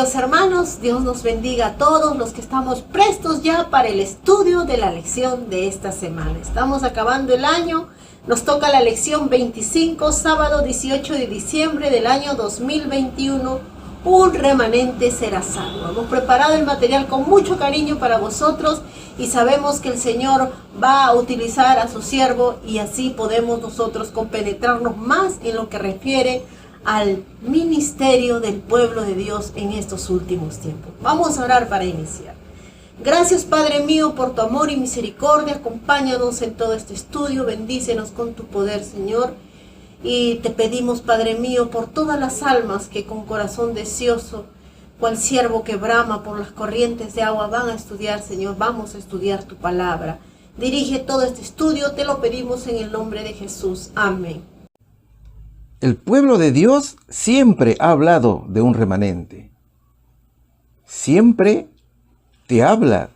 queridos hermanos, Dios nos bendiga a todos los que estamos prestos ya para el estudio de la lección de esta semana. Estamos acabando el año, nos toca la lección 25, sábado 18 de diciembre del año 2021. Un remanente será salvo. Hemos preparado el material con mucho cariño para vosotros y sabemos que el Señor va a utilizar a su siervo y así podemos nosotros compenetrarnos más en lo que refiere al ministerio del pueblo de Dios en estos últimos tiempos. Vamos a orar para iniciar. Gracias, Padre mío, por tu amor y misericordia. Acompáñanos en todo este estudio. Bendícenos con tu poder, Señor. Y te pedimos, Padre mío, por todas las almas que con corazón deseoso, cual siervo que brama por las corrientes de agua, van a estudiar, Señor. Vamos a estudiar tu palabra. Dirige todo este estudio. Te lo pedimos en el nombre de Jesús. Amén. El pueblo de Dios siempre ha hablado de un remanente. Siempre te habla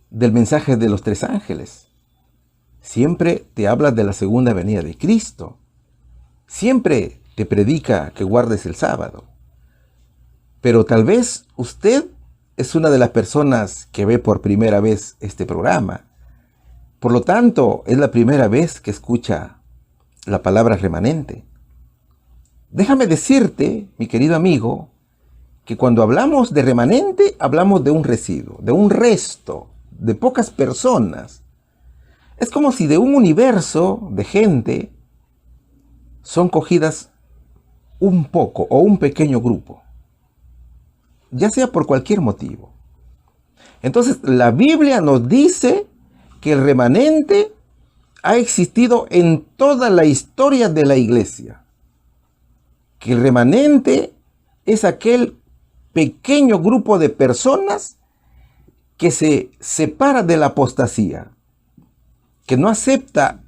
del mensaje de los 3 ángeles. Siempre te habla de la segunda venida de Cristo. Siempre te predica que guardes el sábado. Pero tal vez usted es una de las personas que ve por primera vez este programa. Por lo tanto, es la primera vez que escucha la palabra remanente. Déjame decirte, mi querido amigo, que cuando hablamos de remanente, hablamos de un residuo, de un resto, de pocas personas. Es como si de un universo de gente son cogidas un poco o un pequeño grupo, ya sea por cualquier motivo. Entonces, la Biblia nos dice que el remanente ha existido en toda la historia de la iglesia. Que el remanente es aquel pequeño grupo de personas que se separa de la apostasía, que no acepta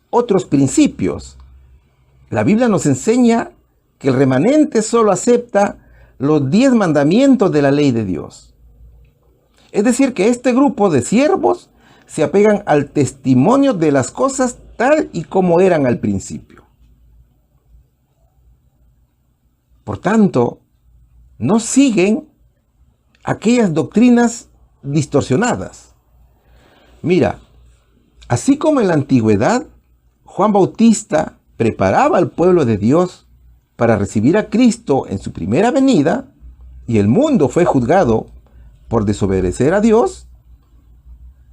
otros principios. La Biblia nos enseña que el remanente solo acepta los 10 mandamientos de la ley de Dios. Es decir, que este grupo de siervos se apegan al testimonio de las cosas tal y como eran al principio. Por tanto, no siguen aquellas doctrinas distorsionadas. Mira, así como en la antigüedad, Juan Bautista preparaba al pueblo de Dios para recibir a Cristo en su primera venida, y el mundo fue juzgado por desobedecer a Dios,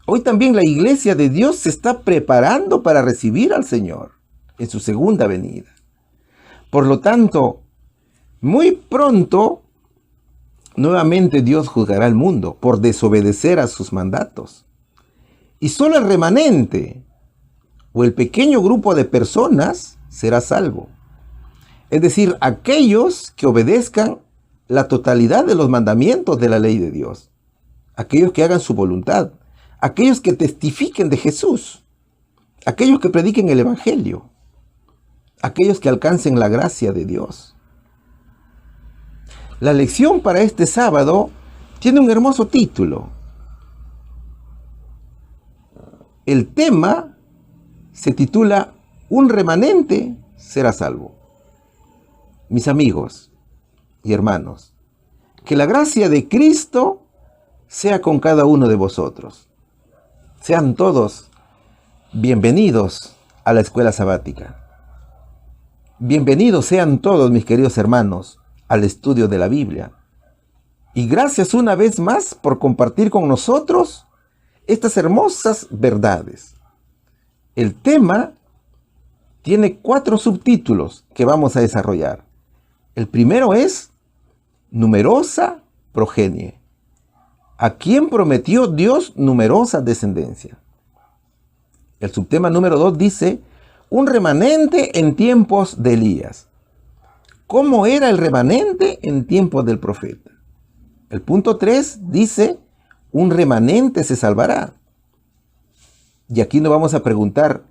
hoy también la iglesia de Dios se está preparando para recibir al Señor en su segunda venida. Por lo tanto, muy pronto, nuevamente Dios juzgará al mundo por desobedecer a sus mandatos. Y solo el remanente o el pequeño grupo de personas será salvo. Es decir, aquellos que obedezcan la totalidad de los mandamientos de la ley de Dios. Aquellos que hagan su voluntad. Aquellos que testifiquen de Jesús. Aquellos que prediquen el Evangelio. Aquellos que alcancen la gracia de Dios. La lección para este sábado tiene un hermoso título. El tema se titula Un remanente será salvo. Mis amigos y hermanos, que la gracia de Cristo sea con cada uno de vosotros. Sean todos bienvenidos a la escuela sabática. Bienvenidos sean todos, mis queridos hermanos, al estudio de la Biblia. Y gracias una vez más por compartir con nosotros estas hermosas verdades. El tema tiene 4 subtítulos que vamos a desarrollar. El primero es numerosa progenie. ¿A quién prometió Dios numerosa descendencia? El subtema número 2 dice un remanente en tiempos de Elías. ¿Cómo era el remanente en tiempos del profeta? El punto 3 dice, un remanente se salvará. Y aquí nos vamos a preguntar,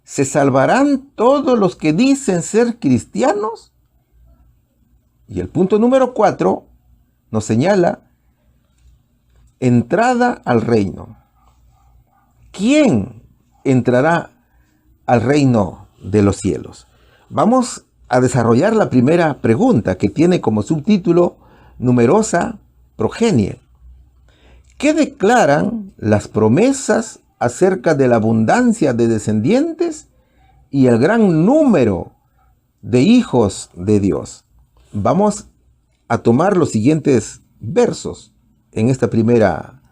¿se salvarán todos los que dicen ser cristianos? Y el punto número 4 nos señala, entrada al reino. ¿Quién entrará al reino de los cielos? Vamos a desarrollar la primera pregunta que tiene como subtítulo numerosa progenie, que declaran las promesas acerca de la abundancia de descendientes y el gran número de hijos de Dios. Vamos a tomar los siguientes versos en esta primera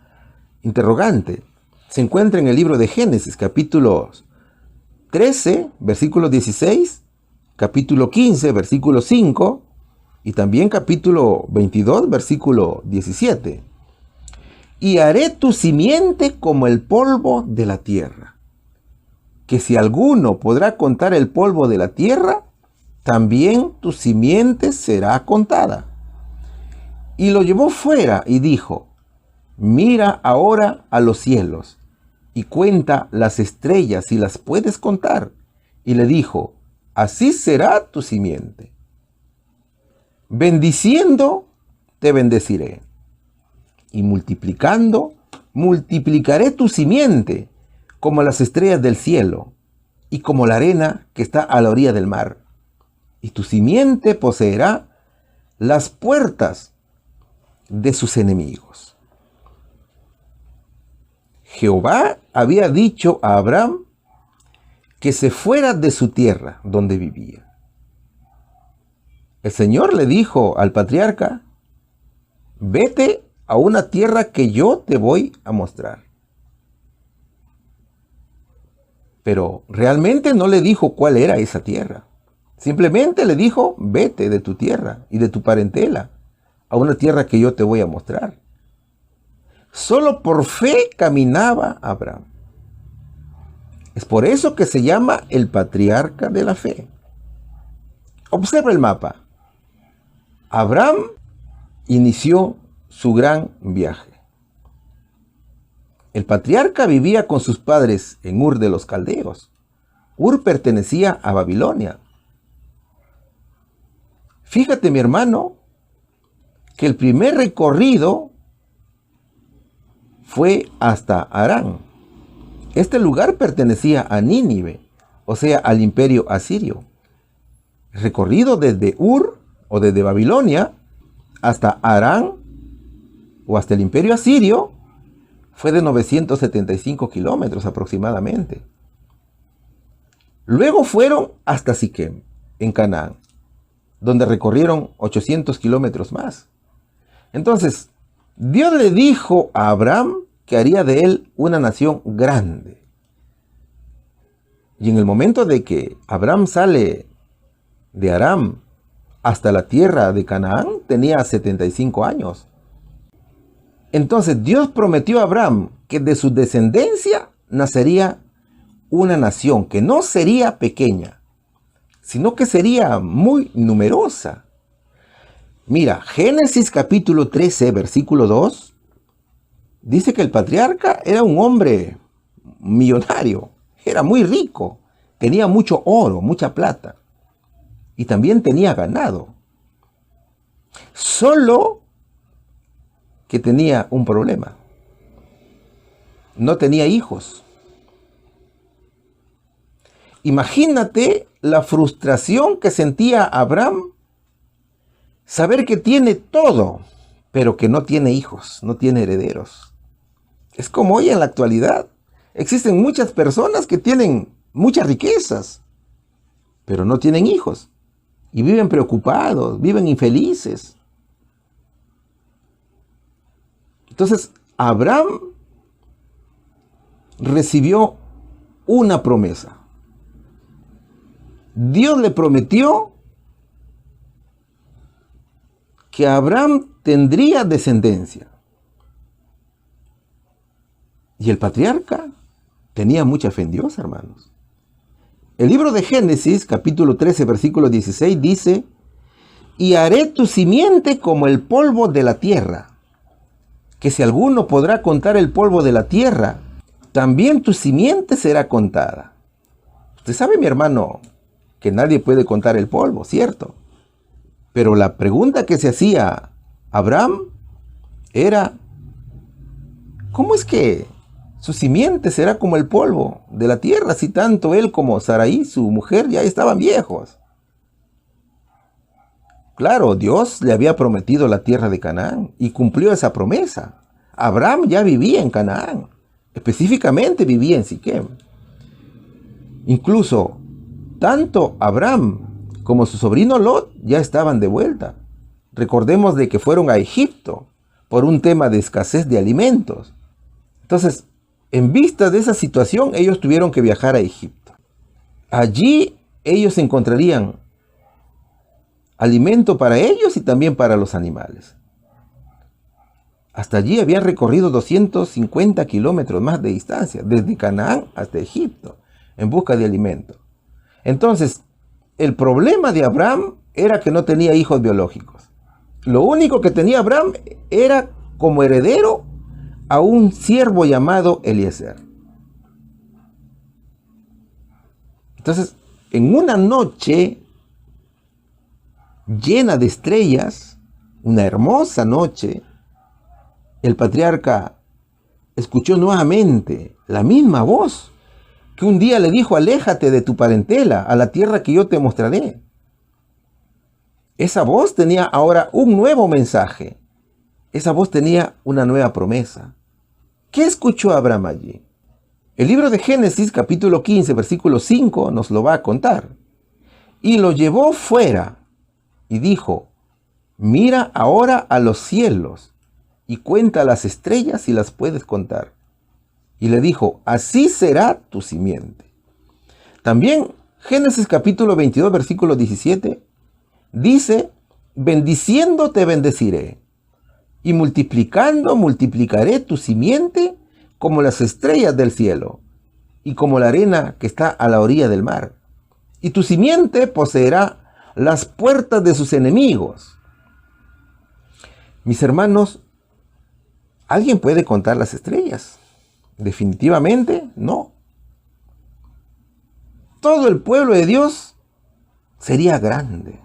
interrogante. Se encuentra en el libro de Génesis, capítulo 13, versículo 16, capítulo 15, versículo 5, y también capítulo 22, versículo 17. Y haré tu simiente como el polvo de la tierra, que si alguno podrá contar el polvo de la tierra, también tu simiente será contada. Y lo llevó fuera y dijo: mira ahora a los cielos y cuenta las estrellas si las puedes contar. Y le dijo: así será tu simiente. Bendiciendo te bendeciré, y multiplicando multiplicaré tu simiente como las estrellas del cielo y como la arena que está a la orilla del mar. Y tu simiente poseerá las puertas de sus enemigos. Jehová había dicho a Abraham que se fuera de su tierra donde vivía. El Señor le dijo al patriarca: vete a una tierra que yo te voy a mostrar. Pero realmente no le dijo cuál era esa tierra. Simplemente le dijo: vete de tu tierra y de tu parentela a una tierra que yo te voy a mostrar. Solo por fe caminaba Abraham. Es por eso que se llama el patriarca de la fe. Observa el mapa. Abraham inició su gran viaje. El patriarca vivía con sus padres en Ur de los Caldeos. Ur pertenecía a Babilonia. Fíjate, mi hermano, que el primer recorrido fue hasta Harán. Este lugar pertenecía a Nínive, o sea, al imperio asirio. El recorrido desde Ur o desde Babilonia hasta Harán o hasta el imperio asirio fue de 975 kilómetros aproximadamente. Luego fueron hasta Siquem, en Canaán, donde recorrieron 800 kilómetros más. Entonces, Dios le dijo a Abraham que haría de él una nación grande. Y en el momento de que Abraham sale de Aram hasta la tierra de Canaán, tenía 75 años. Entonces Dios prometió a Abraham que de su descendencia nacería una nación que no sería pequeña, sino que sería muy numerosa. Mira, Génesis capítulo 13, versículo 2, dice que el patriarca era un hombre millonario, era muy rico, tenía mucho oro, mucha plata, y también tenía ganado. Solo que tenía un problema: no tenía hijos. Imagínate la frustración que sentía Abraham, saber que tiene todo, pero que no tiene hijos, no tiene herederos. Es como hoy en la actualidad. Existen muchas personas que tienen muchas riquezas, pero no tienen hijos. Y viven preocupados, viven infelices. Entonces, Abraham recibió una promesa. Dios le prometió que Abraham tendría descendencia. Y el patriarca tenía mucha fe en Dios, hermanos. El libro de Génesis, capítulo 13, versículo 16, dice: y haré tu simiente como el polvo de la tierra, que si alguno podrá contar el polvo de la tierra, también tu simiente será contada. Usted sabe, mi hermano, que nadie puede contar el polvo, ¿cierto? Pero la pregunta que se hacía Abraham era: ¿cómo es que su simiente será como el polvo de la tierra, si tanto él como Sarai, su mujer, ya estaban viejos? Claro, Dios le había prometido la tierra de Canaán y cumplió esa promesa. Abraham ya vivía en Canaán, específicamente vivía en Siquem. Incluso, tanto Abraham como su sobrino Lot ya estaban de vuelta. Recordemos de que fueron a Egipto por un tema de escasez de alimentos. Entonces, en vista de esa situación, ellos tuvieron que viajar a Egipto. Allí ellos encontrarían alimento para ellos y también para los animales. Hasta allí habían recorrido 250 kilómetros más de distancia, desde Canaán hasta Egipto, en busca de alimento. Entonces, el problema de Abraham era que no tenía hijos biológicos. Lo único que tenía Abraham era como heredero a un siervo llamado Eliezer. Entonces, en una noche llena de estrellas, una hermosa noche, el patriarca escuchó nuevamente la misma voz que un día le dijo: aléjate de tu parentela, a la tierra que yo te mostraré. Esa voz tenía ahora un nuevo mensaje. Esa voz tenía una nueva promesa. ¿Qué escuchó Abraham allí? El libro de Génesis, capítulo 15, versículo 5, nos lo va a contar. Y lo llevó fuera y dijo: mira ahora a los cielos y cuenta las estrellas si las puedes contar. Y le dijo: así será tu simiente. También Génesis capítulo 22, versículo 17, dice: bendiciendo te bendeciré, y multiplicando multiplicaré tu simiente como las estrellas del cielo, y como la arena que está a la orilla del mar. Y tu simiente poseerá las puertas de sus enemigos. Mis hermanos, ¿alguien puede contar las estrellas? Definitivamente no. Todo el pueblo de Dios sería grande,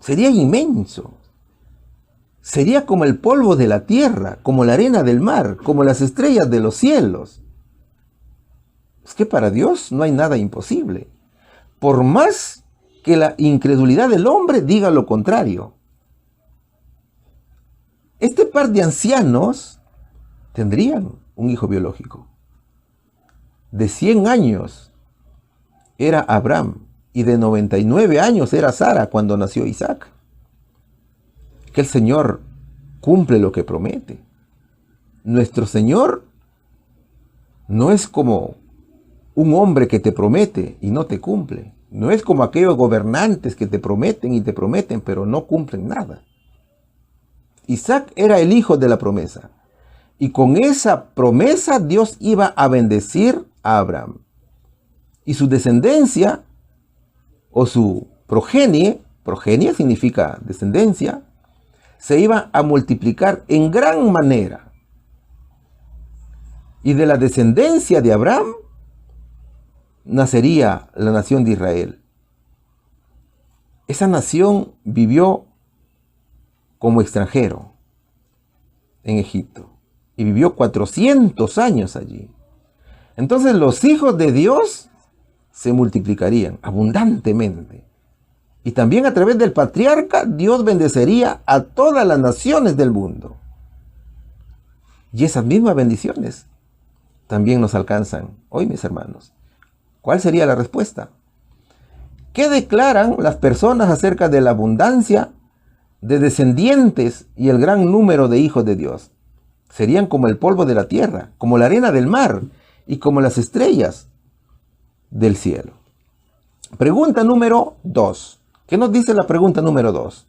sería inmenso, sería como el polvo de la tierra, como la arena del mar, como las estrellas de los cielos. Es que para Dios no hay nada imposible, por más que la incredulidad del hombre diga lo contrario. Este par de ancianos tendrían un hijo biológico. De 100 años era Abraham y de 99 años era Sara cuando nació Isaac. Que el Señor cumple lo que promete. Nuestro Señor no es como un hombre que te promete y no te cumple. No es como aquellos gobernantes que te prometen y te prometen, pero no cumplen nada. Isaac era el hijo de la promesa. Y con esa promesa Dios iba a bendecir a Abraham. Y su descendencia, o su progenie significa descendencia, se iba a multiplicar en gran manera. Y de la descendencia de Abraham nacería la nación de Israel. Esa nación vivió como extranjero en Egipto y vivió 400 años allí. Entonces los hijos de Dios se multiplicarían abundantemente. Y también a través del patriarca Dios bendecería a todas las naciones del mundo. Y esas mismas bendiciones también nos alcanzan hoy, mis hermanos. ¿Cuál sería la respuesta? ¿Qué declaran las personas acerca de la abundancia de descendientes y el gran número de hijos de Dios? Serían como el polvo de la tierra, como la arena del mar y como las estrellas del cielo. Pregunta número 2. ¿Qué nos dice la pregunta número 2?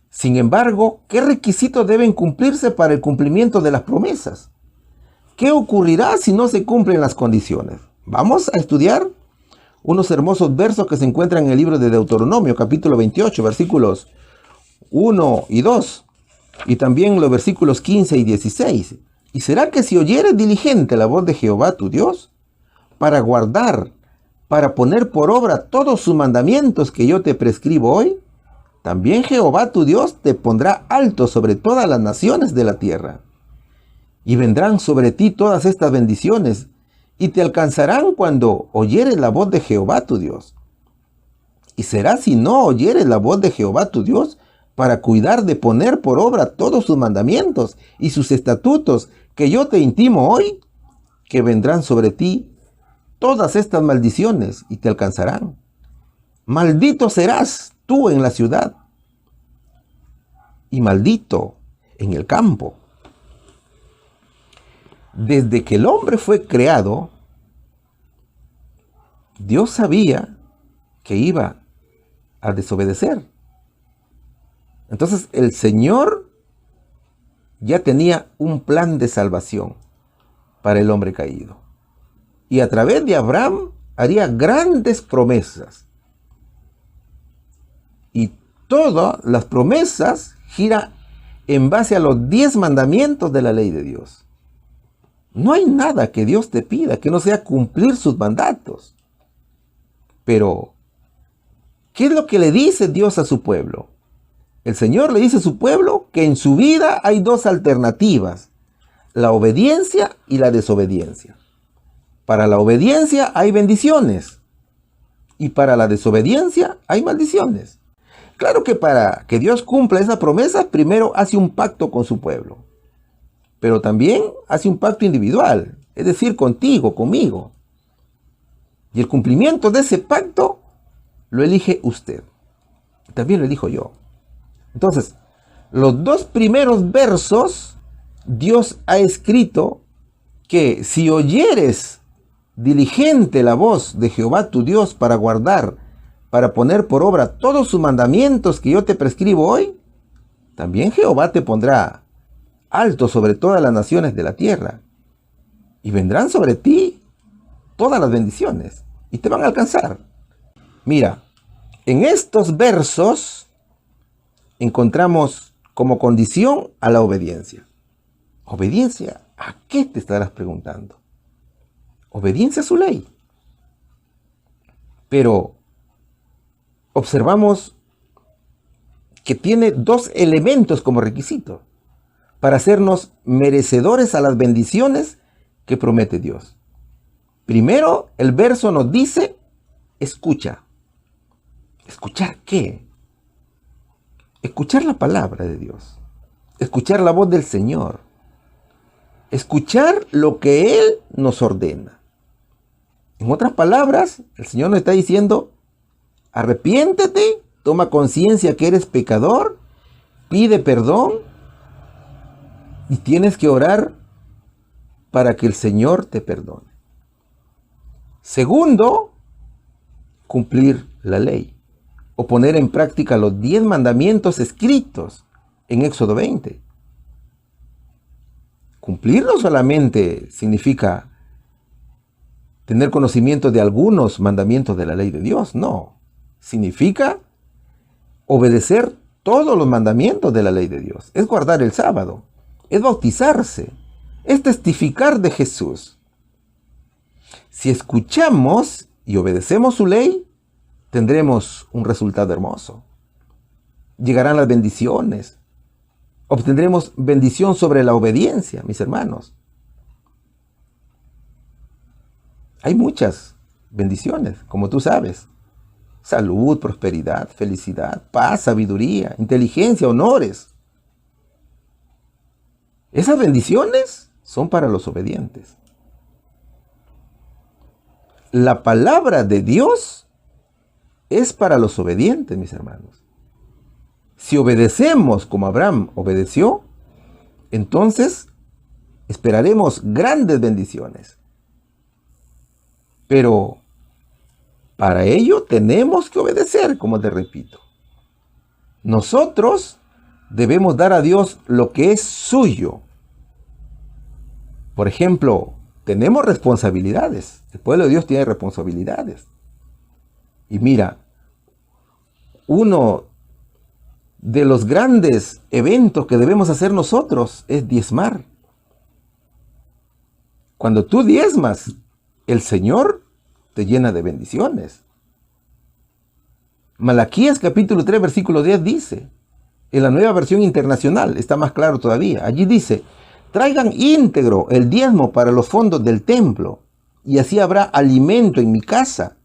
Sin embargo, ¿qué requisitos deben cumplirse para el cumplimiento de las promesas? ¿Qué ocurrirá si no se cumplen las condiciones? Vamos a estudiar unos hermosos versos que se encuentran en el libro de Deuteronomio, capítulo 28, versículos 1 y 2, y también los versículos 15 y 16. ¿Y será que si oyeres diligente la voz de Jehová tu Dios, para guardar, para poner por obra todos sus mandamientos que yo te prescribo hoy, también Jehová tu Dios te pondrá alto sobre todas las naciones de la tierra? Y vendrán sobre ti todas estas bendiciones, y te alcanzarán cuando oyeres la voz de Jehová tu Dios. y será si no oyeres la voz de Jehová tu Dios para cuidar de poner por obra todos sus mandamientos y sus estatutos que yo te intimo hoy, que vendrán sobre ti todas estas maldiciones y te alcanzarán. Maldito serás tú en la ciudad y maldito en el campo. Desde que el hombre fue creado, Dios sabía que iba a desobedecer. Entonces el Señor ya tenía un plan de salvación para el hombre caído. Y a través de Abraham haría grandes promesas. Y todas las promesas giran en base a los 10 mandamientos de la ley de Dios. No hay nada que Dios te pida que no sea cumplir sus mandatos. Pero, ¿qué es lo que le dice Dios a su pueblo? El Señor le dice a su pueblo que en su vida hay 2 alternativas: la obediencia y la desobediencia. Para la obediencia hay bendiciones y para la desobediencia hay maldiciones. Claro que para que Dios cumpla esa promesa, primero hace un pacto con su pueblo, pero también hace un pacto individual, es decir, contigo, conmigo. Y el cumplimiento de ese pacto lo elige usted. También lo elijo yo. Entonces, los 2 primeros versos, Dios ha escrito que si oyeres diligente la voz de Jehová tu Dios para guardar, para poner por obra todos sus mandamientos que yo te prescribo hoy, también Jehová te pondrá alto sobre todas las naciones de la tierra, y vendrán sobre ti todas las bendiciones, y te van a alcanzar. Mira, en estos versos encontramos como condición a la obediencia. ¿Obediencia a qué, te estarás preguntando? Obediencia a su ley. Pero observamos que tiene 2 elementos como requisito para hacernos merecedores a las bendiciones que promete Dios. Primero, el verso nos dice: escucha. ¿Escuchar qué? Escuchar la palabra de Dios. Escuchar la voz del Señor. Escuchar lo que Él nos ordena. En otras palabras, el Señor nos está diciendo: arrepiéntete, toma conciencia que eres pecador, pide perdón y tienes que orar para que el Señor te perdone. Segundo, cumplir la ley o poner en práctica los 10 mandamientos escritos en Éxodo 20. Cumplir no solamente significa tener conocimiento de algunos mandamientos de la ley de Dios, no. Significa obedecer todos los mandamientos de la ley de Dios. Es guardar el sábado, es bautizarse, es testificar de Jesús. Si escuchamos y obedecemos su ley, tendremos un resultado hermoso. Llegarán las bendiciones. Obtendremos bendición sobre la obediencia, mis hermanos. Hay muchas bendiciones, como tú sabes. Salud, prosperidad, felicidad, paz, sabiduría, inteligencia, honores. Esas bendiciones son para los obedientes. La palabra de Dios es para los obedientes, mis hermanos. Si obedecemos como Abraham obedeció, entonces esperaremos grandes bendiciones. Pero para ello tenemos que obedecer, como te repito. Nosotros debemos dar a Dios lo que es suyo. Por ejemplo, tenemos responsabilidades. El pueblo de Dios tiene responsabilidades. Y mira, uno de los grandes eventos que debemos hacer nosotros es diezmar. Cuando tú diezmas, el Señor te llena de bendiciones. Malaquías capítulo 3 versículo 10 dice, en la Nueva Versión Internacional, está más claro todavía, allí dice: traigan íntegro el diezmo para los fondos del templo, y así habrá alimento en mi casa.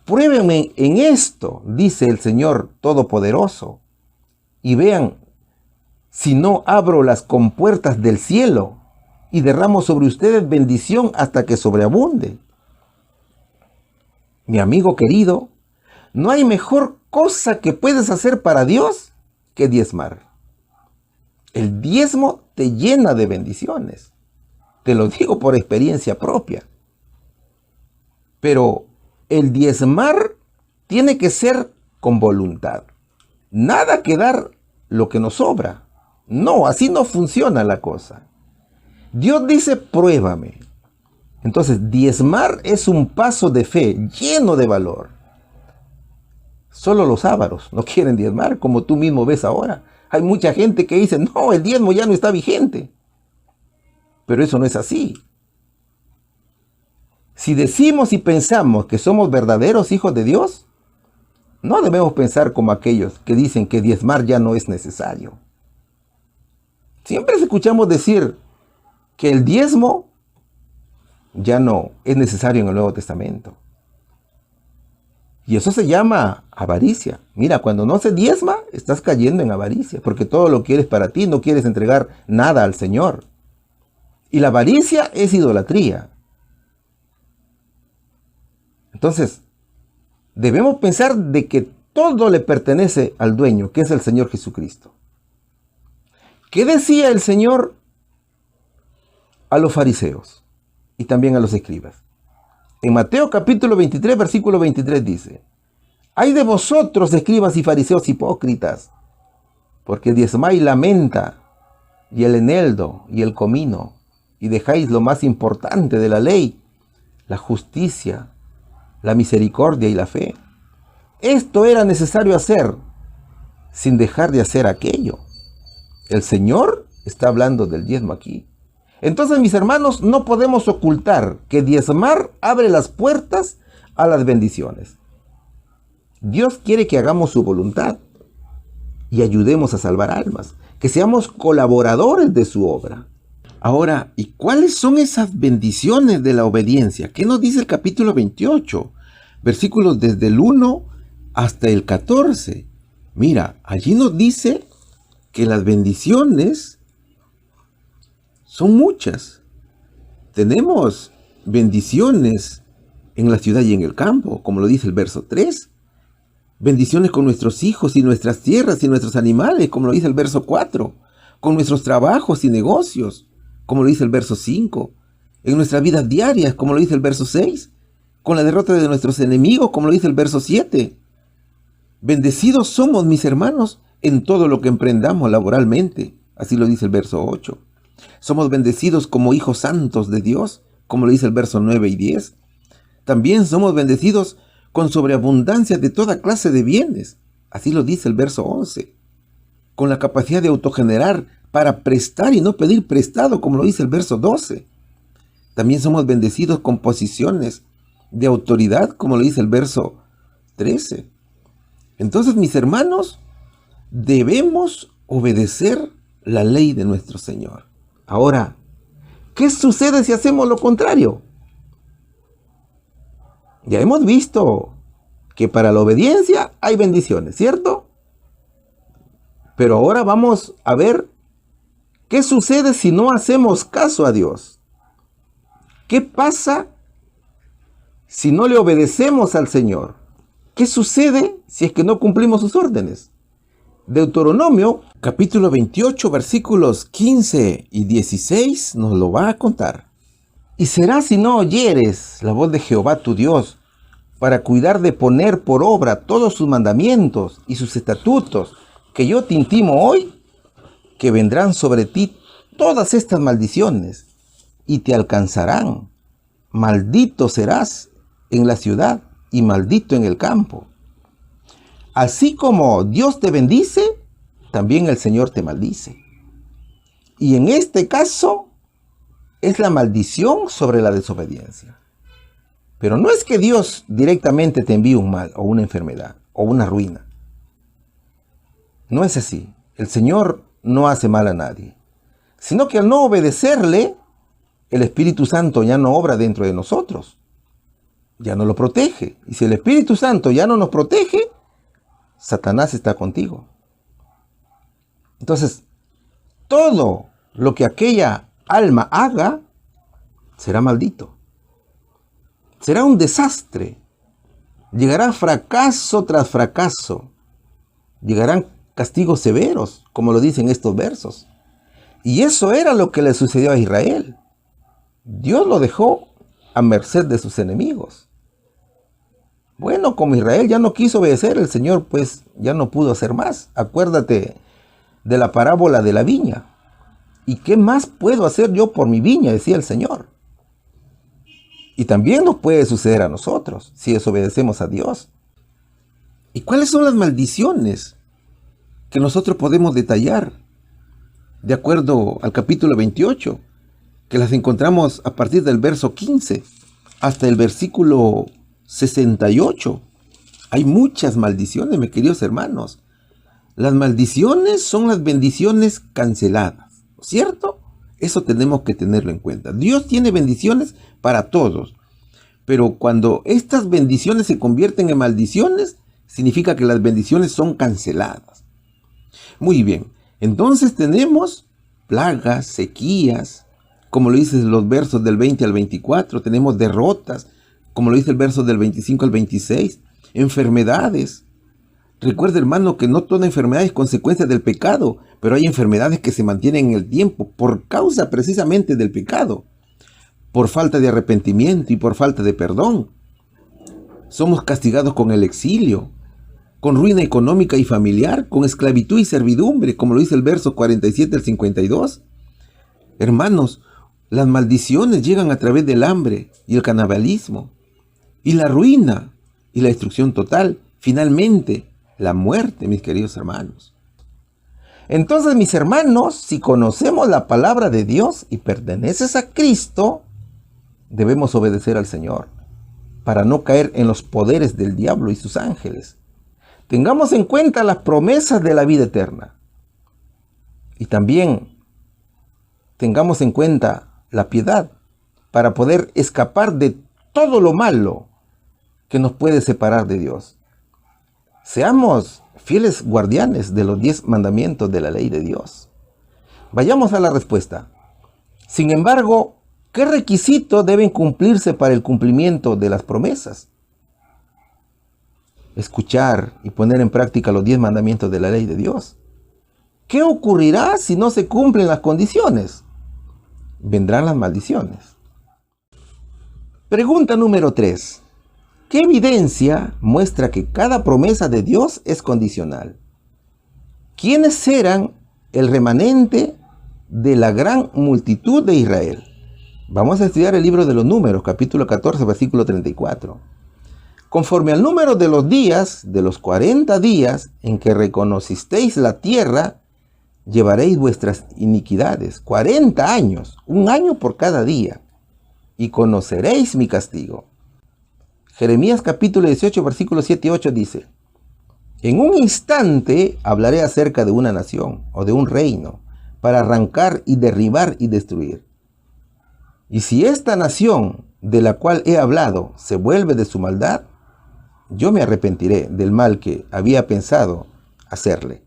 Pruébenme en esto, dice el Señor Todopoderoso, y vean si no abro las compuertas del cielo y derramo sobre ustedes bendición hasta que sobreabunde. Mi amigo querido, no hay mejor cosa que puedes hacer para Dios que diezmar. El diezmo te llena de bendiciones. Te lo digo por experiencia propia. Pero el diezmar tiene que ser con voluntad. Nada que dar lo que nos sobra. No, así no funciona la cosa. Dios dice, pruébame. Entonces, diezmar es un paso de fe lleno de valor. Solo los ávaros no quieren diezmar, como tú mismo ves ahora. Hay mucha gente que dice, no, el diezmo ya no está vigente. Pero eso no es así. Si decimos y pensamos que somos verdaderos hijos de Dios, no debemos pensar como aquellos que dicen que diezmar ya no es necesario. Siempre escuchamos decir que el diezmo ya no es necesario en el Nuevo Testamento. Y eso se llama avaricia. Mira, cuando no se diezma, estás cayendo en avaricia, porque todo lo quieres para ti, no quieres entregar nada al Señor. Y la avaricia es idolatría. Entonces, debemos pensar de que todo le pertenece al dueño, que es el Señor Jesucristo. ¿Qué decía el Señor a los fariseos y también a los escribas? En Mateo capítulo 23, versículo 23 dice, «Ay de vosotros, escribas y fariseos hipócritas, porque diezmáis la menta y el eneldo y el comino, y dejáis lo más importante de la ley, la justicia, la misericordia y la fe. Esto era necesario hacer, sin dejar de hacer aquello». El Señor está hablando del diezmo aquí. Entonces, mis hermanos, no podemos ocultar que diezmar abre las puertas a las bendiciones. Dios quiere que hagamos su voluntad y ayudemos a salvar almas, que seamos colaboradores de su obra. Ahora, ¿y cuáles son esas bendiciones de la obediencia? ¿Qué nos dice el capítulo 28? Versículos desde el 1 hasta el 14. Mira, allí nos dice que las bendiciones son muchas. Tenemos bendiciones en la ciudad y en el campo, como lo dice el verso 3. Bendiciones con nuestros hijos y nuestras tierras y nuestros animales, como lo dice el verso 4. Con nuestros trabajos y negocios, como lo dice el verso 5. En nuestras vidas diarias, como lo dice el verso 6. Con la derrota de nuestros enemigos, como lo dice el verso 7. Bendecidos somos, mis hermanos, en todo lo que emprendamos laboralmente, así lo dice el verso 8. Somos bendecidos como hijos santos de Dios, como lo dice el verso 9 y 10. También somos bendecidos con sobreabundancia de toda clase de bienes, así lo dice el verso 11. Con la capacidad de autogenerar para prestar y no pedir prestado, como lo dice el verso 12. También somos bendecidos con posiciones de autoridad, como lo dice el verso 13. Entonces, mis hermanos, debemos obedecer la ley de nuestro Señor. Ahora, ¿qué sucede si hacemos lo contrario? Ya hemos visto que para la obediencia hay bendiciones, ¿cierto? Pero ahora vamos a ver qué sucede si no hacemos caso a Dios. ¿Qué pasa si no le obedecemos al Señor? ¿Qué sucede si es que no cumplimos sus órdenes? Deuteronomio, capítulo 28, versículos 15 y 16, nos lo va a contar. Y será si no oyeres la voz de Jehová tu Dios, para cuidar de poner por obra todos sus mandamientos y sus estatutos, que yo te intimo hoy, que vendrán sobre ti todas estas maldiciones, y te alcanzarán. Maldito serás en la ciudad, y maldito en el campo. Así como Dios te bendice, también el Señor te maldice. Y en este caso, es la maldición sobre la desobediencia. Pero no es que Dios directamente te envíe un mal, o una enfermedad, o una ruina. No es así. El Señor no hace mal a nadie. Sino que al no obedecerle, el Espíritu Santo ya no obra dentro de nosotros. ya no lo protege. Y si el Espíritu Santo ya no nos protege, Satanás está contigo. Entonces, todo lo que aquella alma haga será maldito. Será un desastre. Llegará fracaso tras fracaso. Llegarán castigos severos, como lo dicen estos versos. Y eso era lo que le sucedió a Israel. Dios lo dejó a merced de sus enemigos. Bueno, como Israel ya no quiso obedecer, el Señor pues ya no pudo hacer más. Acuérdate de la parábola de la viña. ¿Y qué más puedo hacer yo por mi viña?, decía el Señor. Y también nos puede suceder a nosotros si desobedecemos a Dios. ¿Y cuáles son las maldiciones que nosotros podemos detallar? De acuerdo al capítulo 28, que las encontramos a partir del verso 15 hasta el versículo 68. Hay muchas maldiciones, mis queridos hermanos. Las maldiciones son las bendiciones canceladas, ¿cierto? Eso tenemos que tenerlo en cuenta. Dios tiene bendiciones para todos, pero cuando estas bendiciones se convierten en maldiciones, significa que las bendiciones son canceladas. Muy bien, entonces tenemos plagas, sequías, como lo dicen los versos del 20 al 24, tenemos derrotas, como lo dice el verso del 25 al 26, enfermedades. Recuerda, hermano, que no toda enfermedad es consecuencia del pecado, pero hay enfermedades que se mantienen en el tiempo por causa precisamente del pecado, por falta de arrepentimiento y por falta de perdón. Somos castigados con el exilio, con ruina económica y familiar, con esclavitud y servidumbre, como lo dice el verso 47 al 52. Hermanos, las maldiciones llegan a través del hambre y el canibalismo, y la ruina y la destrucción total, finalmente la muerte, mis queridos hermanos. Entonces, mis hermanos, si conocemos la palabra de Dios y perteneces a Cristo, debemos obedecer al Señor para no caer en los poderes del diablo y sus ángeles. Tengamos en cuenta las promesas de la vida eterna. Y también tengamos en cuenta la piedad para poder escapar de todo lo malo que nos puede separar de Dios. Seamos fieles guardianes de los 10 mandamientos de la ley de Dios. Vayamos a la respuesta. Sin embargo, ¿qué requisitos deben cumplirse para el cumplimiento de las promesas? Escuchar y poner en práctica los 10 mandamientos de la ley de Dios. ¿Qué ocurrirá si no se cumplen las condiciones? Vendrán las maldiciones. Pregunta número 3. ¿Qué evidencia muestra que cada promesa de Dios es condicional? ¿Quiénes eran el remanente de la gran multitud de Israel? Vamos a estudiar el libro de los Números, capítulo 14, versículo 34. Conforme al número de los días, de los 40 días en que reconocisteis la tierra, llevaréis vuestras iniquidades, 40 años, un año por cada día, y conoceréis mi castigo. Jeremías capítulo 18, versículos 7 y 8 dice: En un instante hablaré acerca de una nación o de un reino, para arrancar y derribar y destruir. Y si esta nación de la cual he hablado se vuelve de su maldad, yo me arrepentiré del mal que había pensado hacerle.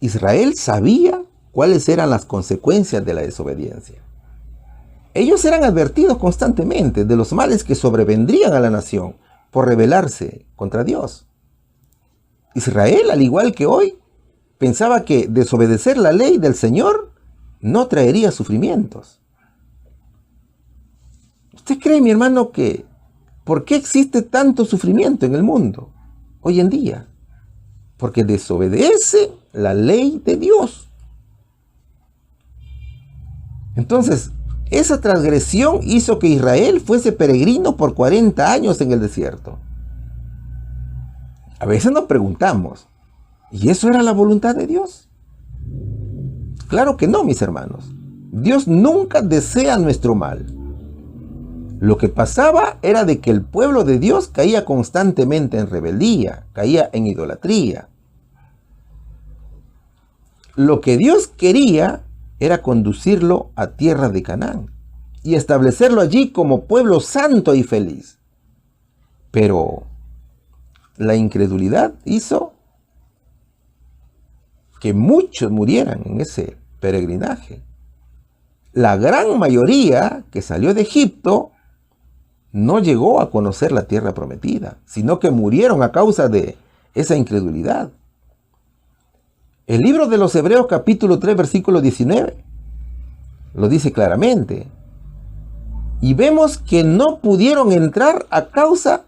Israel sabía cuáles eran las consecuencias de la desobediencia. Ellos eran advertidos constantemente de los males que sobrevendrían a la nación por rebelarse contra Dios. Israel, al igual que hoy, pensaba que desobedecer la ley del Señor no traería sufrimientos. ¿Usted cree, mi hermano, que por qué existe tanto sufrimiento en el mundo hoy en día? Porque desobedece la ley de Dios. Entonces, esa transgresión hizo que Israel fuese peregrino por 40 años en el desierto. A veces nos preguntamos, ¿y eso era la voluntad de Dios? Claro que no, mis hermanos. Dios nunca desea nuestro mal. Lo que pasaba era de que el pueblo de Dios caía constantemente en rebeldía, caía en idolatría. Lo que Dios quería era conducirlo a tierra de Canaán. y establecerlo allí como pueblo santo y feliz. Pero la incredulidad hizo que muchos murieran en ese peregrinaje. La gran mayoría que salió de Egipto no llegó a conocer la tierra prometida, sino que murieron a causa de esa incredulidad. El libro de los Hebreos capítulo 3 versículo 19 lo dice claramente. Y vemos que no pudieron entrar a causa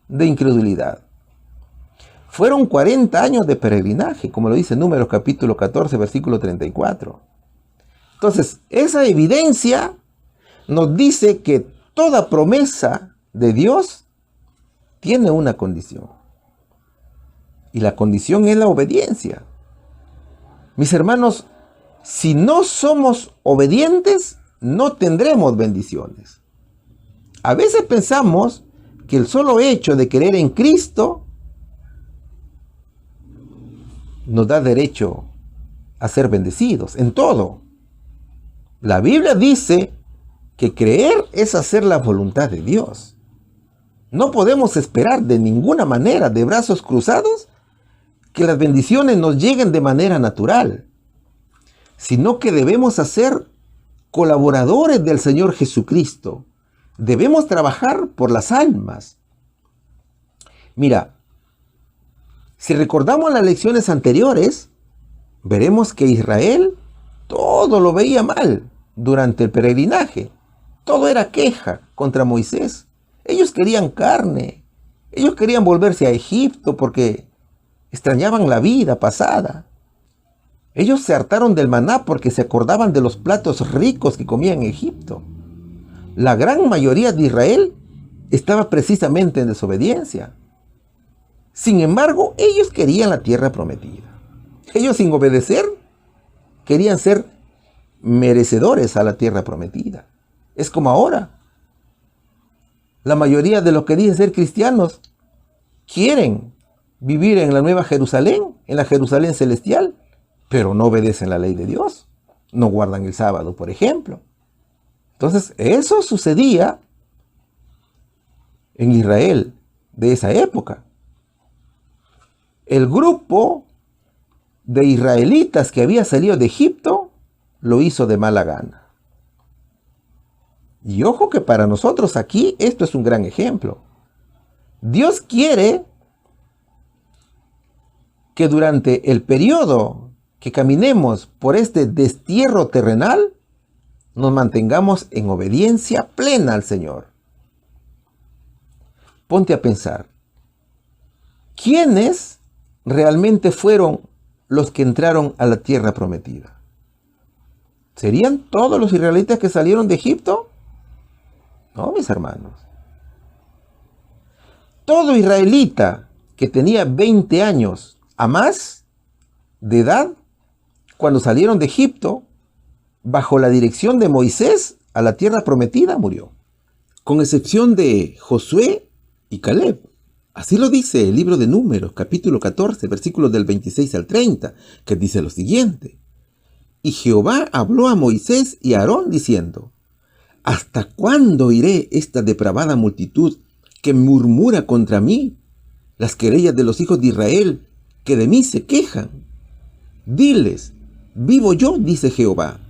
de incredulidad. Fueron 40 años de peregrinaje, como lo dice Números capítulo 14 versículo 34. Entonces, esa evidencia nos dice que toda promesa de Dios tiene una condición. Y la condición es la obediencia. Mis hermanos, si no somos obedientes, no tendremos bendiciones. A veces pensamos que el solo hecho de creer en Cristo nos da derecho a ser bendecidos en todo. La Biblia dice que creer es hacer la voluntad de Dios. No podemos esperar de ninguna manera, de brazos cruzados, que las bendiciones nos lleguen de manera natural, sino que debemos ser colaboradores del Señor Jesucristo. Debemos trabajar por las almas. Mira, si recordamos las lecciones anteriores, veremos que Israel todo lo veía mal durante el peregrinaje. Todo era queja contra Moisés. Ellos querían carne. Ellos querían volverse a Egipto porque extrañaban la vida pasada. Ellos se hartaron del maná porque se acordaban de los platos ricos que comían en Egipto. La gran mayoría de Israel estaba precisamente en desobediencia. Sin embargo, ellos querían la tierra prometida. Ellos, sin obedecer, querían ser merecedores a la tierra prometida. Es como ahora. La mayoría de los que dicen ser cristianos quieren vivir en la nueva Jerusalén, en la Jerusalén celestial, pero no obedecen la ley de Dios. No guardan el sábado, por ejemplo. Entonces, eso sucedía en Israel de esa época. El grupo de israelitas que había salido de Egipto lo hizo de mala gana. Y ojo que para nosotros aquí esto es un gran ejemplo. Dios quiere que durante el periodo que caminemos por este destierro terrenal, nos mantengamos en obediencia plena al Señor. Ponte a pensar, ¿quiénes realmente fueron los que entraron a la tierra prometida? ¿Serían todos los israelitas que salieron de Egipto? No, mis hermanos. Todo israelita que tenía 20 años a más de edad, cuando salieron de Egipto, bajo la dirección de Moisés, a la tierra prometida, murió. Con excepción de Josué y Caleb. Así lo dice el libro de Números, capítulo 14, versículos del 26 al 30, que dice lo siguiente. Y Jehová habló a Moisés y a Aarón diciendo, ¿hasta cuándo iré esta depravada multitud que murmura contra mí? Las querellas de los hijos de Israel que de mí se quejan. Diles, vivo yo, dice Jehová,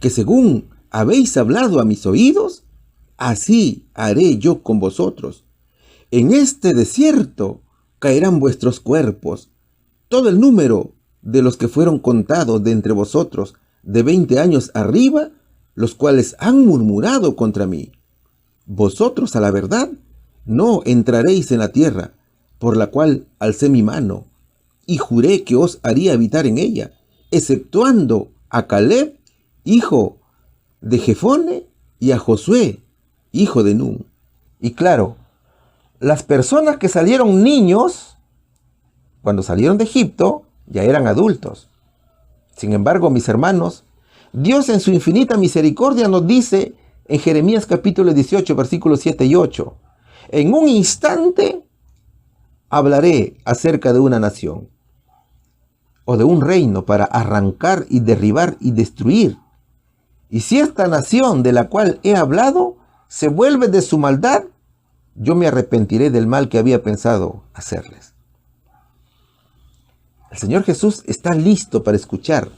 que según habéis hablado a mis oídos, así haré yo con vosotros. En este desierto caerán vuestros cuerpos, todo el número de los que fueron contados de entre vosotros de 20 años arriba, los cuales han murmurado contra mí. Vosotros, a la verdad, no entraréis en la tierra, por la cual alcé mi mano, y juré que os haría habitar en ella, exceptuando a Caleb, hijo de Jefone, y a Josué, hijo de Nun. Y claro, las personas que salieron niños, cuando salieron de Egipto, ya eran adultos. Sin embargo, mis hermanos, Dios en su infinita misericordia nos dice en Jeremías capítulo 18, versículos 7 y 8, en un instante hablaré acerca de una nación o de un reino para arrancar y derribar y destruir Y si esta nación de la cual he hablado se vuelve de su maldad, yo me arrepentiré del mal que había pensado hacerles. El Señor Jesús está listo para escuchar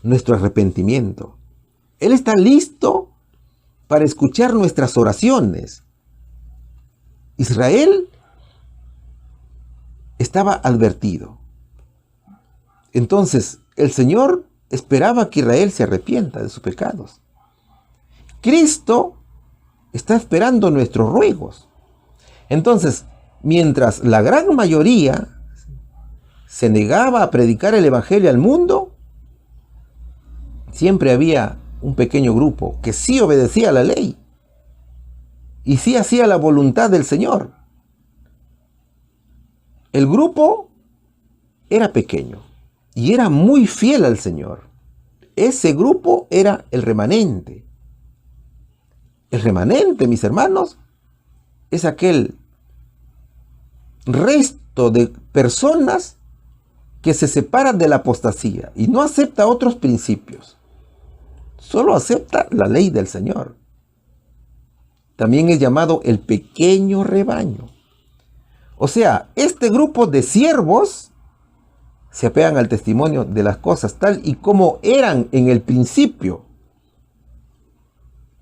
nuestro arrepentimiento. Él está listo para escuchar nuestras oraciones. Israel estaba advertido. Entonces, el Señor esperaba que Israel se arrepienta de sus pecados. Cristo está esperando nuestros ruegos. Entonces, mientras la gran mayoría se negaba a predicar el evangelio al mundo, siempre había un pequeño grupo que sí obedecía a la ley y sí hacía la voluntad del Señor. El grupo era pequeño y era muy fiel al Señor. Ese grupo era el remanente. El remanente, mis hermanos, es aquel resto de personas que se separan de la apostasía y no acepta otros principios. Solo acepta la ley del Señor. También es llamado el pequeño rebaño. O sea, este grupo de siervos se apegan al testimonio de las cosas tal y como eran en el principio.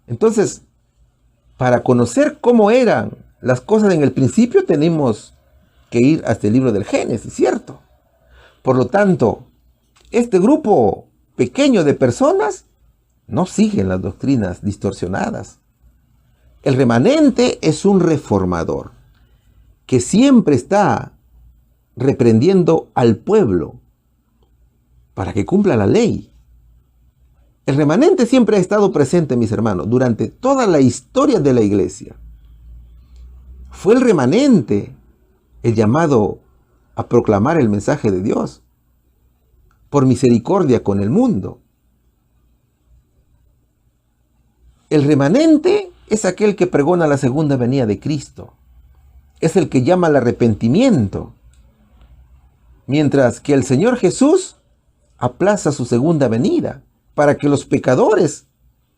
Entonces, para conocer cómo eran las cosas en el principio, tenemos que ir hasta el libro del Génesis, ¿cierto? Por lo tanto, este grupo pequeño de personas no siguen las doctrinas distorsionadas. El remanente es un reformador que siempre está reprendiendo al pueblo para que cumpla la ley. El remanente siempre ha estado presente, mis hermanos, durante toda la historia de la iglesia. Fue el remanente el llamado a proclamar el mensaje de Dios por misericordia con el mundo. El remanente es aquel que pregona la segunda venida de Cristo. Es el que llama al arrepentimiento. Mientras que el Señor Jesús aplaza su segunda venida para que los pecadores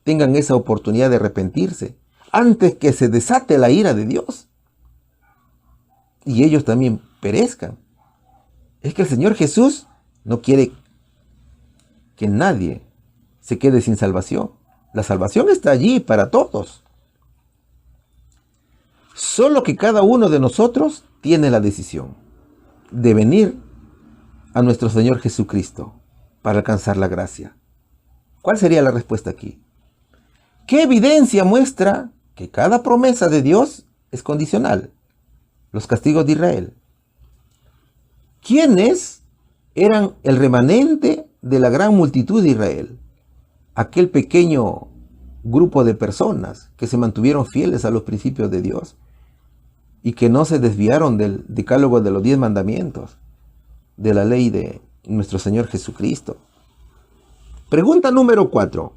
tengan esa oportunidad de arrepentirse antes que se desate la ira de Dios y ellos también perezcan. Es que el Señor Jesús no quiere que nadie se quede sin salvación. La salvación está allí para todos. Solo que cada uno de nosotros tiene la decisión de venir a nuestro Señor Jesucristo para alcanzar la gracia. ¿Cuál sería la respuesta aquí? ¿Qué evidencia muestra que cada promesa de Dios es condicional? Los castigos de Israel. ¿Quiénes eran el remanente de la gran multitud de Israel? Aquel pequeño grupo de personas que se mantuvieron fieles a los principios de Dios y que no se desviaron del decálogo de los 10 mandamientos, de la ley de nuestro Señor Jesucristo. Pregunta número 4.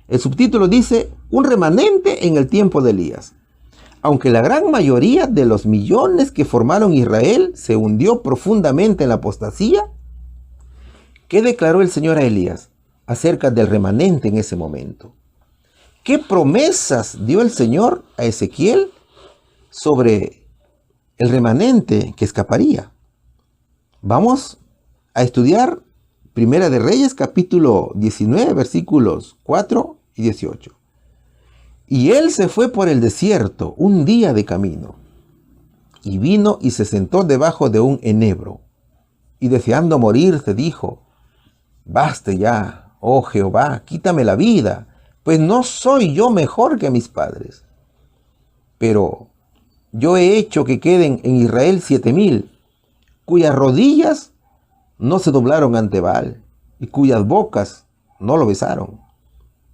El subtítulo dice, un remanente en el tiempo de Elías. Aunque la gran mayoría de los millones que formaron Israel se hundió profundamente en la apostasía, ¿qué declaró el Señor a Elías acerca del remanente en ese momento? ¿Qué promesas dio el Señor a Ezequiel sobre el remanente que escaparía? Vamos a estudiar Primera de Reyes, capítulo 19, versículos 4 y 18. Y él se fue por el desierto un día de camino, y vino y se sentó debajo de un enebro, y deseando morirse dijo, baste ya, oh Jehová, quítame la vida, pues no soy yo mejor que mis padres. Pero yo he hecho que queden en Israel 7,000, cuyas rodillas no se doblaron ante Baal, y cuyas bocas no lo besaron.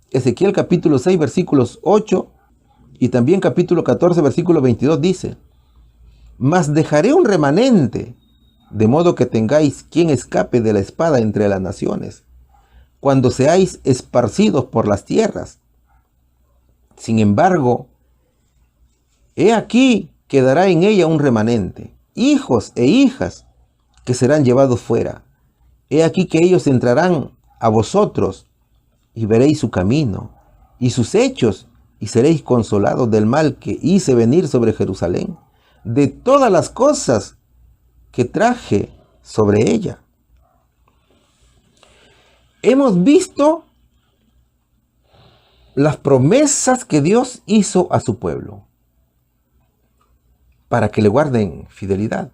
Ezequiel capítulo 6, versículos 8, y también capítulo 14, versículo 22 dice, mas dejaré un remanente, de modo que tengáis quien escape de la espada entre las naciones, cuando seáis esparcidos por las tierras. Sin embargo, he aquí quedará en ella un remanente, hijos e hijas, que serán llevados fuera. He aquí que ellos entrarán a vosotros, y veréis su camino, y sus hechos, y seréis consolados del mal que hice venir sobre Jerusalén, de todas las cosas que traje sobre ella. Hemos visto las promesas que Dios hizo a su pueblo para que le guarden fidelidad.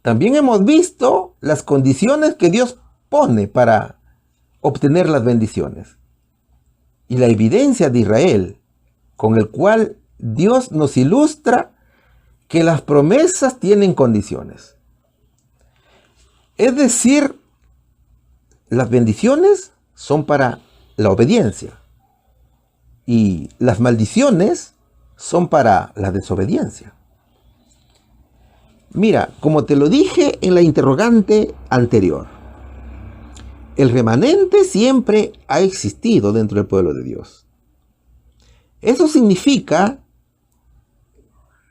También hemos visto las condiciones que Dios pone para obtener las bendiciones y la evidencia de Israel, con el cual Dios nos ilustra que las promesas tienen condiciones. Es decir, las bendiciones son para la obediencia y las maldiciones son para la desobediencia. Mira, como te lo dije en la interrogante anterior, el remanente siempre ha existido dentro del pueblo de Dios. Eso significa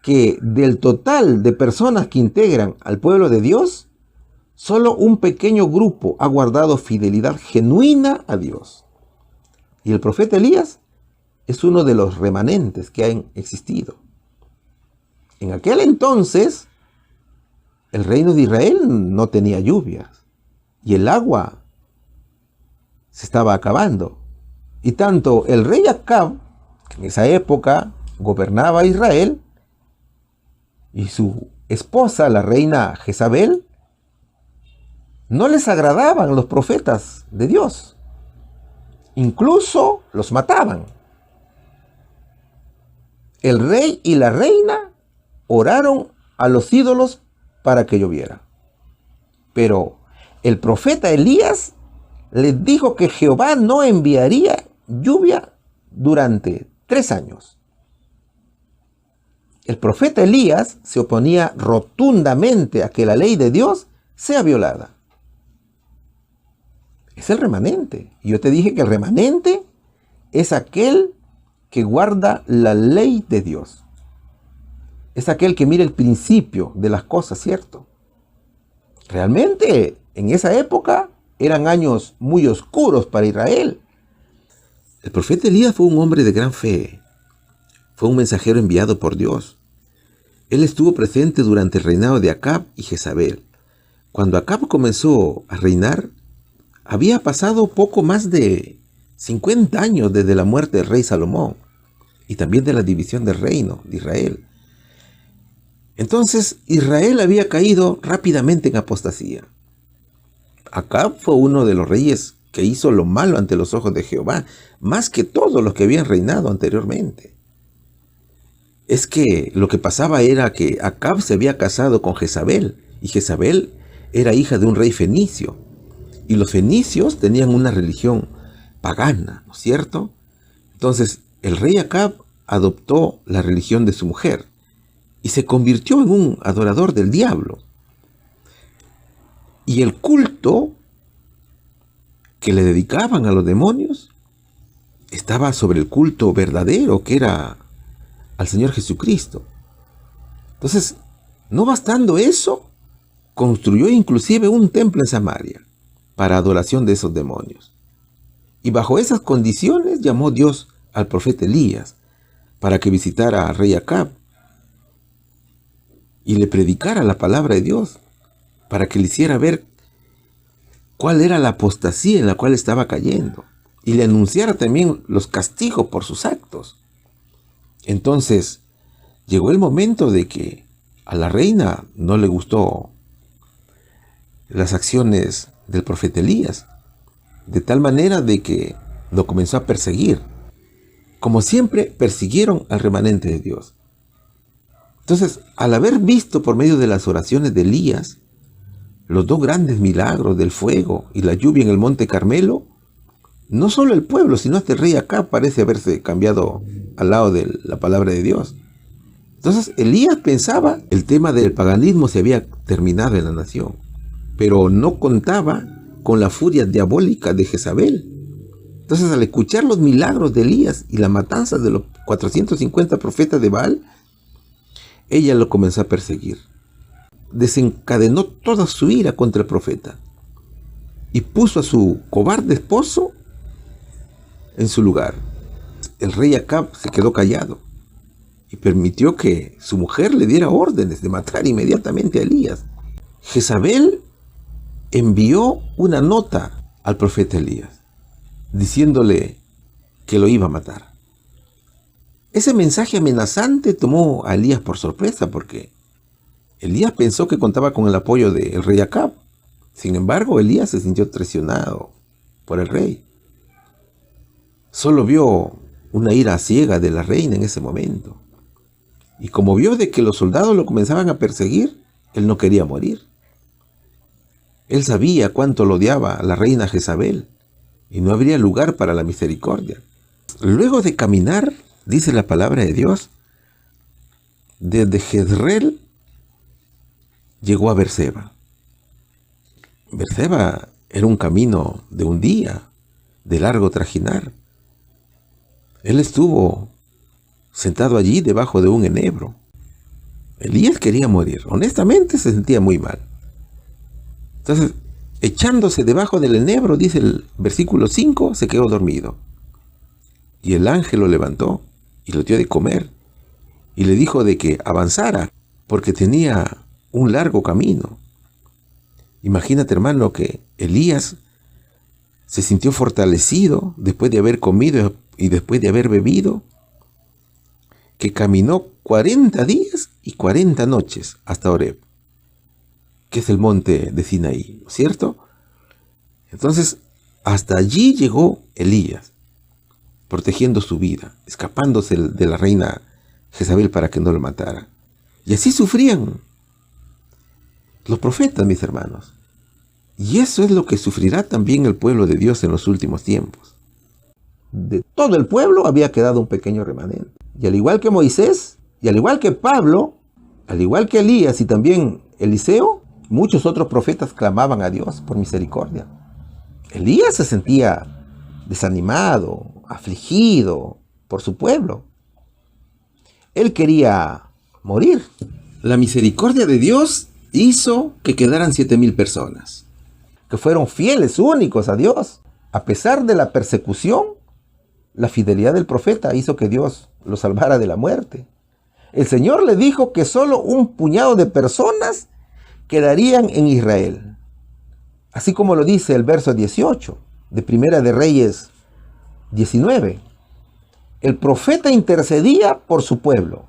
que del total de personas que integran al pueblo de Dios, solo un pequeño grupo ha guardado fidelidad genuina a Dios. Y el profeta Elías es uno de los remanentes que han existido. En aquel entonces, el reino de Israel no tenía lluvias y el agua se estaba acabando. Y tanto el rey Acab, que en esa época gobernaba Israel, y su esposa, la reina Jezabel, no les agradaban los profetas de Dios. Incluso los mataban. El rey y la reina oraron a los ídolos para que lloviera. Pero el profeta Elías les dijo que Jehová no enviaría lluvia durante 3 años. El profeta Elías se oponía rotundamente a que la ley de Dios sea violada. Es el remanente. Y yo te dije que el remanente es aquel que guarda la ley de Dios. Es aquel que mira el principio de las cosas, ¿cierto? Realmente, en esa época, eran años muy oscuros para Israel. El profeta Elías fue un hombre de gran fe. Fue un mensajero enviado por Dios. Él estuvo presente durante el reinado de Acab y Jezabel. Cuando Acab comenzó a reinar, había pasado poco más de 50 años desde la muerte del rey Salomón y también de la división del reino de Israel. Entonces Israel había caído rápidamente en apostasía. Acab fue uno de los reyes que hizo lo malo ante los ojos de Jehová, más que todos los que habían reinado anteriormente. Es que lo que pasaba era que Acab se había casado con Jezabel, y Jezabel era hija de un rey fenicio, y los fenicios tenían una religión pagana, ¿no es cierto? Entonces el rey Acab adoptó la religión de su mujer, y se convirtió en un adorador del diablo. Y el culto que le dedicaban a los demonios estaba sobre el culto verdadero, que era al Señor Jesucristo. Entonces, no bastando eso, construyó inclusive un templo en Samaria para adoración de esos demonios. Y bajo esas condiciones llamó Dios al profeta Elías para que visitara al rey Acab y le predicara la palabra de Dios, para que le hiciera ver cuál era la apostasía en la cual estaba cayendo, y le anunciara también los castigos por sus actos. Entonces, llegó el momento de que a la reina no le gustó las acciones del profeta Elías, de tal manera de que lo comenzó a perseguir. Como siempre, persiguieron al remanente de Dios. Entonces, al haber visto por medio de las oraciones de Elías los 2 grandes milagros del fuego y la lluvia en el monte Carmelo, no solo el pueblo, sino hasta el rey Acab parece haberse cambiado al lado de la palabra de Dios. Entonces, Elías pensaba el tema del paganismo se había terminado en la nación, pero no contaba con la furia diabólica de Jezabel. Entonces, al escuchar los milagros de Elías y la matanza de los 450 profetas de Baal, ella lo comenzó a perseguir. Desencadenó toda su ira contra el profeta y puso a su cobarde esposo en su lugar. el rey Acab se quedó callado y permitió que su mujer le diera órdenes de matar inmediatamente a Elías. Jezabel envió una nota al profeta Elías, diciéndole que lo iba a matar. Ese mensaje amenazante tomó a Elías por sorpresa, porque Elías pensó que contaba con el apoyo del rey Acab. Sin embargo, Elías se sintió traicionado por el rey. Solo vio una ira ciega de la reina en ese momento. Y como vio de que los soldados lo comenzaban a perseguir, él no quería morir. Él sabía cuánto lo odiaba la reina Jezabel y no habría lugar para la misericordia. Luego de caminar, dice la palabra de Dios, desde Jezreel llegó a Berseba. Berseba era un camino de un día, de largo trajinar. Él estuvo sentado allí debajo de un enebro. Elías quería morir. Honestamente se sentía muy mal. Entonces, echándose debajo del enebro, dice el versículo 5, se quedó dormido. Y el ángel lo levantó y lo dio de comer. Y le dijo de que avanzara, porque tenía un largo camino. Imagínate, hermano, que Elías se sintió fortalecido después de haber comido y después de haber bebido, que caminó 40 días y 40 noches hasta Horeb, que es el monte de Sinaí, ¿no es cierto? Entonces, hasta allí llegó Elías, protegiendo su vida, escapándose de la reina Jezabel para que no lo matara. Y así sufrían los profetas, mis hermanos. Y eso es lo que sufrirá también el pueblo de Dios en los últimos tiempos. De todo el pueblo había quedado un pequeño remanente. Y al igual que Moisés, y al igual que Pablo, al igual que Elías y también Eliseo, muchos otros profetas clamaban a Dios por misericordia. Elías se sentía desanimado, afligido por su pueblo. Él quería morir. La misericordia de Dios hizo que quedaran 7,000 personas, que fueron fieles, únicos a Dios. A pesar de la persecución, la fidelidad del profeta hizo que Dios lo salvara de la muerte. El Señor le dijo que solo un puñado de personas quedarían en Israel. Así como lo dice el verso 18 de Primera de Reyes 19. El profeta intercedía por su pueblo.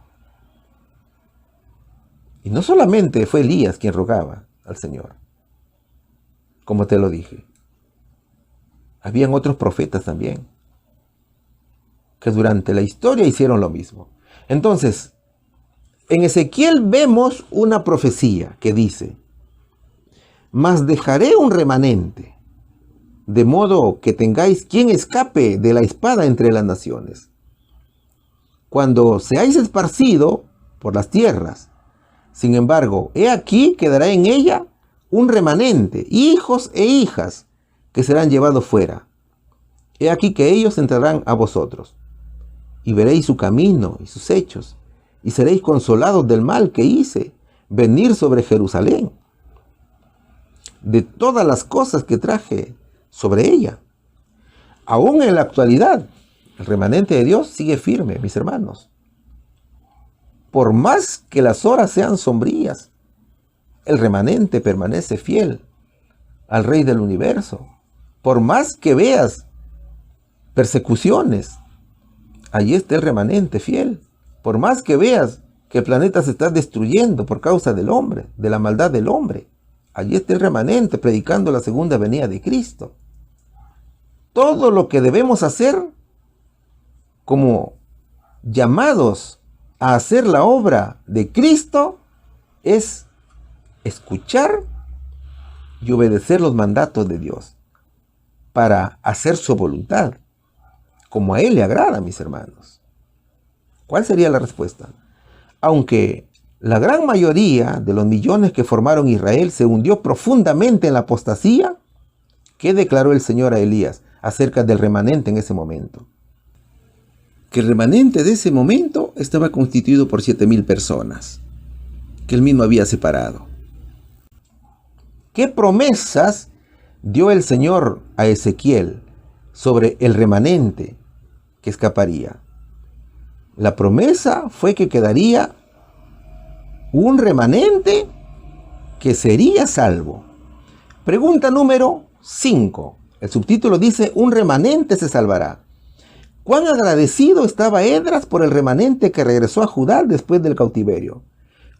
Y no solamente fue Elías quien rogaba al Señor, como te lo dije. Habían otros profetas también, que durante la historia hicieron lo mismo. Entonces, en Ezequiel vemos una profecía que dice: mas dejaré un remanente, de modo que tengáis quien escape de la espada entre las naciones. Cuando seáis esparcido por las tierras, sin embargo, he aquí quedará en ella un remanente, hijos e hijas, que serán llevados fuera. He aquí que ellos entrarán a vosotros, y veréis su camino y sus hechos, y seréis consolados del mal que hice venir sobre Jerusalén, de todas las cosas que traje sobre ella. Aún en la actualidad, el remanente de Dios sigue firme, mis hermanos. Por más que las horas sean sombrías, el remanente permanece fiel al Rey del universo. Por más que veas persecuciones, allí está el remanente fiel. Por más que veas que el planeta se está destruyendo por causa del hombre, de la maldad del hombre, allí está el remanente predicando la segunda venida de Cristo. Todo lo que debemos hacer como llamados a hacer la obra de Cristo es escuchar y obedecer los mandatos de Dios para hacer su voluntad, como a Él le agrada, mis hermanos. ¿Cuál sería la respuesta? Aunque la gran mayoría de los millones que formaron Israel se hundió profundamente en la apostasía, ¿qué declaró el Señor a Elías acerca del remanente en ese momento? Que el remanente de ese momento estaba constituido por 7,000 personas, que él mismo había separado. ¿Qué promesas dio el Señor a Ezequiel sobre el remanente que escaparía. La promesa fue que quedaría un remanente que sería salvo. Pregunta número 5. El subtítulo dice: un remanente se salvará. ¿Cuán agradecido estaba Esdras por el remanente que regresó a Judá después del cautiverio?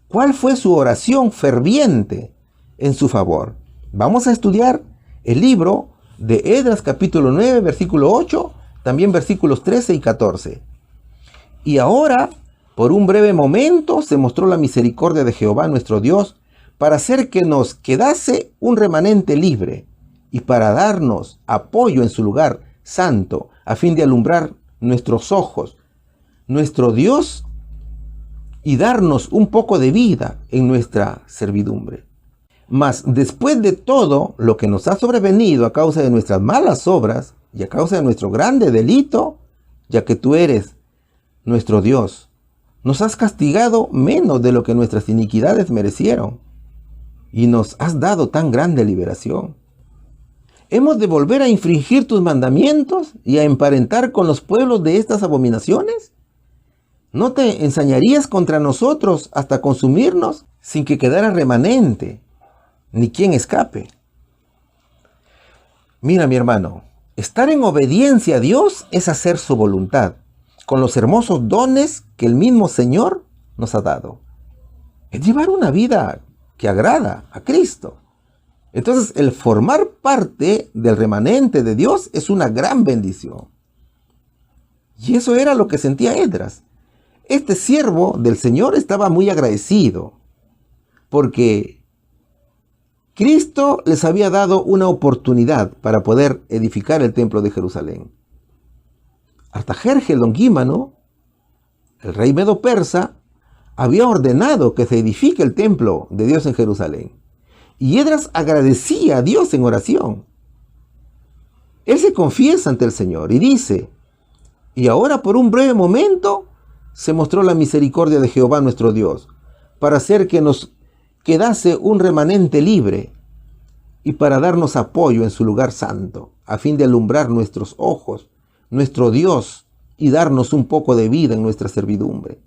¿Cuál fue su oración ferviente en su favor? Vamos a estudiar el libro de Esdras capítulo 9, versículo 8, también versículos 13 y 14. Y ahora, por un breve momento, se mostró la misericordia de Jehová nuestro Dios para hacer que nos quedase un remanente libre y para darnos apoyo en su lugar santo, a fin de alumbrar nuestros ojos, nuestro Dios, y darnos un poco de vida en nuestra servidumbre. Mas después de todo lo que nos ha sobrevenido a causa de nuestras malas obras y a causa de nuestro grande delito, ya que tú eres nuestro Dios, nos has castigado menos de lo que nuestras iniquidades merecieron, y nos has dado tan grande liberación. ¿Hemos de volver a infringir tus mandamientos y a emparentar con los pueblos de estas abominaciones? ¿No te ensañarías contra nosotros hasta consumirnos sin que quedara remanente, ni quien escape? Mira, mi hermano, estar en obediencia a Dios es hacer su voluntad, con los hermosos dones que el mismo Señor nos ha dado. Es llevar una vida que agrada a Cristo. Entonces, el formar parte del remanente de Dios es una gran bendición. Y eso era lo que sentía Esdras. Este siervo del Señor estaba muy agradecido porque Cristo les había dado una oportunidad para poder edificar el templo de Jerusalén. Artajerjes Longímano, el rey medo-persa, había ordenado que se edifique el templo de Dios en Jerusalén. Y Esdras agradecía a Dios en oración. Él se confiesa ante el Señor y dice: y ahora por un breve momento se mostró la misericordia de Jehová nuestro Dios, para hacer que nos quedase un remanente libre y para darnos apoyo en su lugar santo, a fin de alumbrar nuestros ojos, nuestro Dios, y darnos un poco de vida en nuestra servidumbre.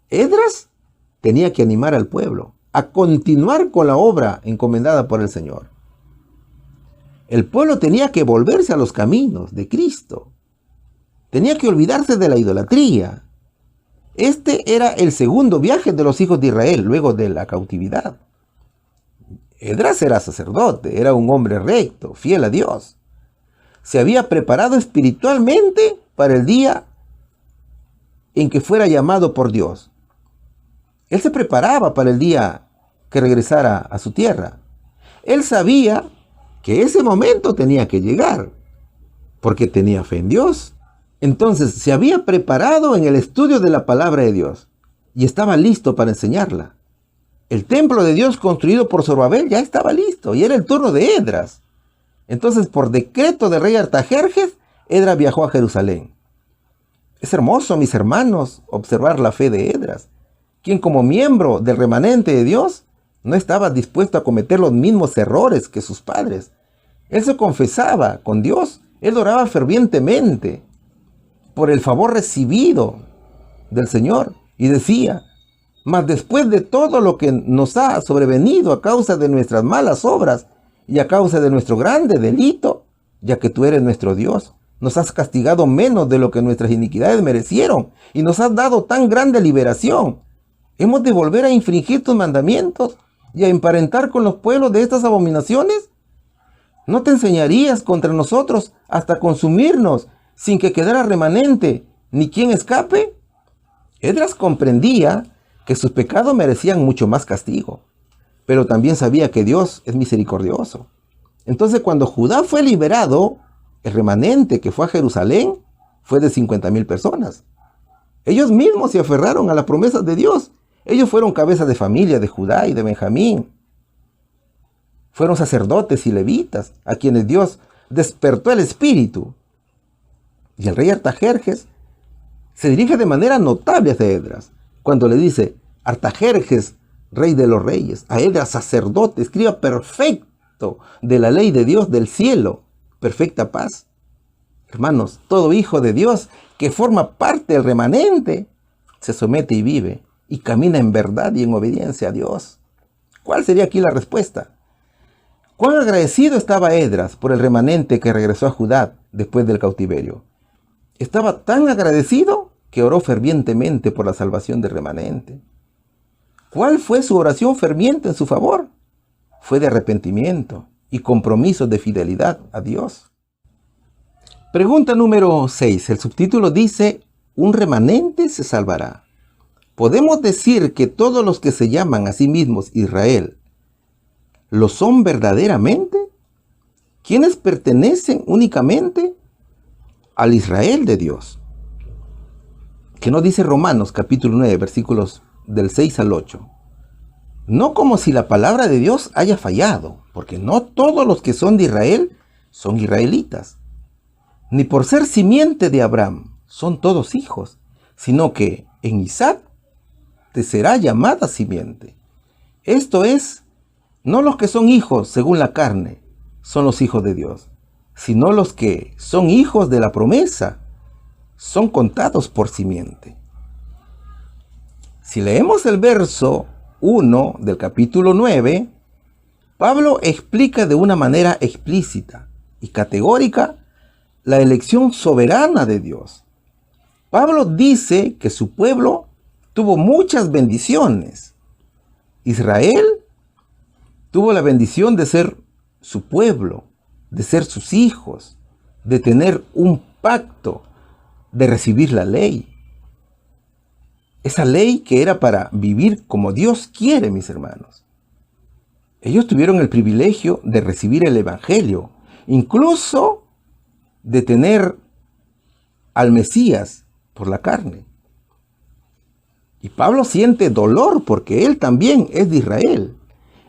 Esdras tenía que animar al pueblo a continuar con la obra encomendada por el Señor. El pueblo tenía que volverse a los caminos de Cristo. Tenía que olvidarse de la idolatría. Este era el segundo viaje de los hijos de Israel luego de la cautividad. Esdras era sacerdote, era un hombre recto, fiel a Dios. Se había preparado espiritualmente para el día en que fuera llamado por Dios. Él se preparaba para el día que regresara a su tierra. Él sabía que ese momento tenía que llegar, porque tenía fe en Dios. Entonces se había preparado en el estudio de la palabra de Dios y estaba listo para enseñarla. El templo de Dios construido por Zorobabel ya estaba listo y era el turno de Esdras. Entonces, por decreto del rey Artajerjes, Esdras viajó a Jerusalén. Es hermoso, mis hermanos, observar la fe de Esdras, quien como miembro del remanente de Dios no estaba dispuesto a cometer los mismos errores que sus padres. Él se confesaba con Dios, él oraba fervientemente por el favor recibido del Señor y decía: mas después de todo lo que nos ha sobrevenido a causa de nuestras malas obras y a causa de nuestro grande delito, ya que tú eres nuestro Dios, nos has castigado menos de lo que nuestras iniquidades merecieron y nos has dado tan grande liberación. ¿Hemos de volver a infringir tus mandamientos y a emparentar con los pueblos de estas abominaciones? ¿No te enseñarías contra nosotros hasta consumirnos sin que quedara remanente ni quien escape? Esdras comprendía que sus pecados merecían mucho más castigo, pero también sabía que Dios es misericordioso. Entonces, cuando Judá fue liberado, el remanente que fue a Jerusalén fue de 50,000 personas. Ellos mismos se aferraron a las promesas de Dios. Ellos fueron cabezas de familia de Judá y de Benjamín. Fueron sacerdotes y levitas a quienes Dios despertó el espíritu. Y el rey Artajerjes se dirige de manera notable hacia Esdras cuando le dice: Artajerjes, rey de los reyes, a Esdras, sacerdote, escriba perfecto de la ley de Dios del cielo, perfecta paz. Hermanos, todo hijo de Dios que forma parte del remanente se somete y vive y camina en verdad y en obediencia a Dios. ¿Cuál sería aquí la respuesta? ¿Cuán agradecido estaba Esdras por el remanente que regresó a Judá después del cautiverio? Estaba tan agradecido que oró fervientemente por la salvación del remanente. ¿Cuál fue su oración ferviente en su favor? Fue de arrepentimiento y compromiso de fidelidad a Dios. Pregunta número 6. El subtítulo dice, un remanente se salvará. ¿Podemos decir que todos los que se llaman a sí mismos Israel lo son verdaderamente? ¿Quiénes pertenecen únicamente al Israel de Dios? ¿Qué nos dice Romanos capítulo 9, versículos del 6 al 8? No como si la palabra de Dios haya fallado, porque no todos los que son de Israel son israelitas. Ni por ser simiente de Abraham son todos hijos, sino que en Isaac te será llamada simiente. Esto es, no los que son hijos según la carne son los hijos de Dios, sino los que son hijos de la promesa son contados por simiente. Si leemos el verso 1 del capítulo 9, Pablo explica de una manera explícita y categórica la elección soberana de Dios. Pablo dice que su pueblo tuvo muchas bendiciones. Israel tuvo la bendición de ser su pueblo, de ser sus hijos, de tener un pacto, de recibir la ley. Esa ley que era para vivir como Dios quiere, mis hermanos. Ellos tuvieron el privilegio de recibir el Evangelio, incluso de tener al Mesías por la carne. Y Pablo siente dolor porque él también es de Israel.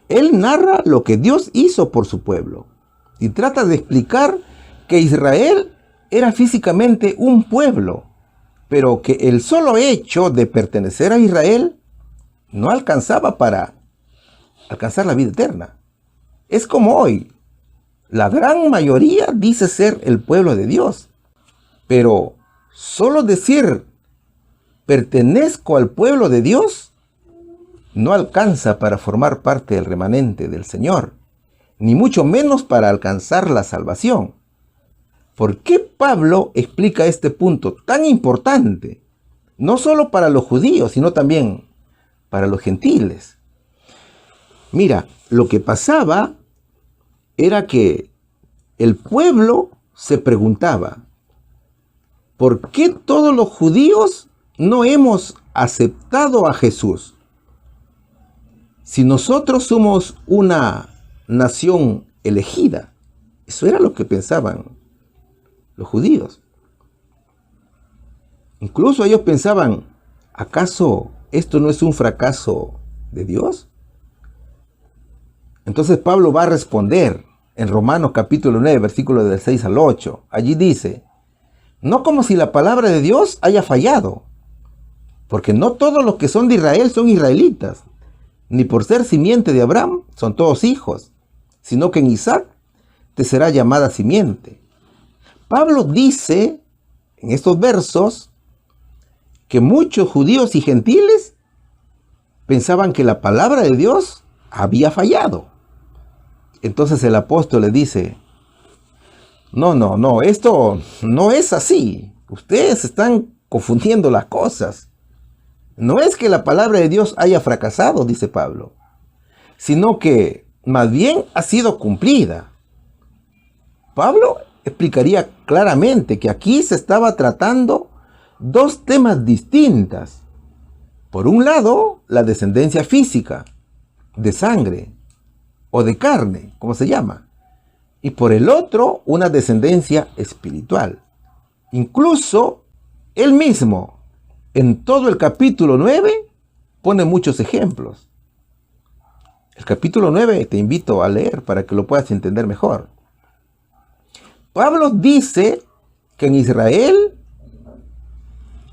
Él narra lo que Dios hizo por su pueblo y trata de explicar que Israel era físicamente un pueblo, pero que el solo hecho de pertenecer a Israel no alcanzaba para alcanzar la vida eterna. Es como hoy. La gran mayoría dice ser el pueblo de Dios, pero solo decir pertenezco al pueblo de Dios no alcanza para formar parte del remanente del Señor, ni mucho menos para alcanzar la salvación. ¿Por qué Pablo explica este punto tan importante? No solo para los judíos, sino también para los gentiles. Mira, lo que pasaba era que el pueblo se preguntaba, ¿por qué todos los judíos no hemos aceptado a Jesús? Si nosotros somos una nación elegida. Eso era lo que pensaban los judíos. Incluso ellos pensaban, ¿acaso esto no es un fracaso de Dios? Entonces Pablo va a responder en Romanos capítulo 9, versículos del 6 al 8. Allí dice, no como si la palabra de Dios haya fallado, porque no todos los que son de Israel son israelitas, ni por ser simiente de Abraham son todos hijos, sino que en Isaac te será llamada simiente. Pablo dice en estos versos que muchos judíos y gentiles pensaban que la palabra de Dios había fallado. Entonces el apóstol le dice, no, esto no es así. Ustedes están confundiendo las cosas. No es que la palabra de Dios haya fracasado, dice Pablo, sino que más bien ha sido cumplida. Pablo explicaría claramente que aquí se estaba tratando dos temas distintas. Por un lado, la descendencia física, de sangre o de carne, como se llama. Y por el otro, una descendencia espiritual. Incluso él mismo, en todo el capítulo 9, pone muchos ejemplos. El capítulo 9 te invito a leer para que lo puedas entender mejor. Pablo dice que en Israel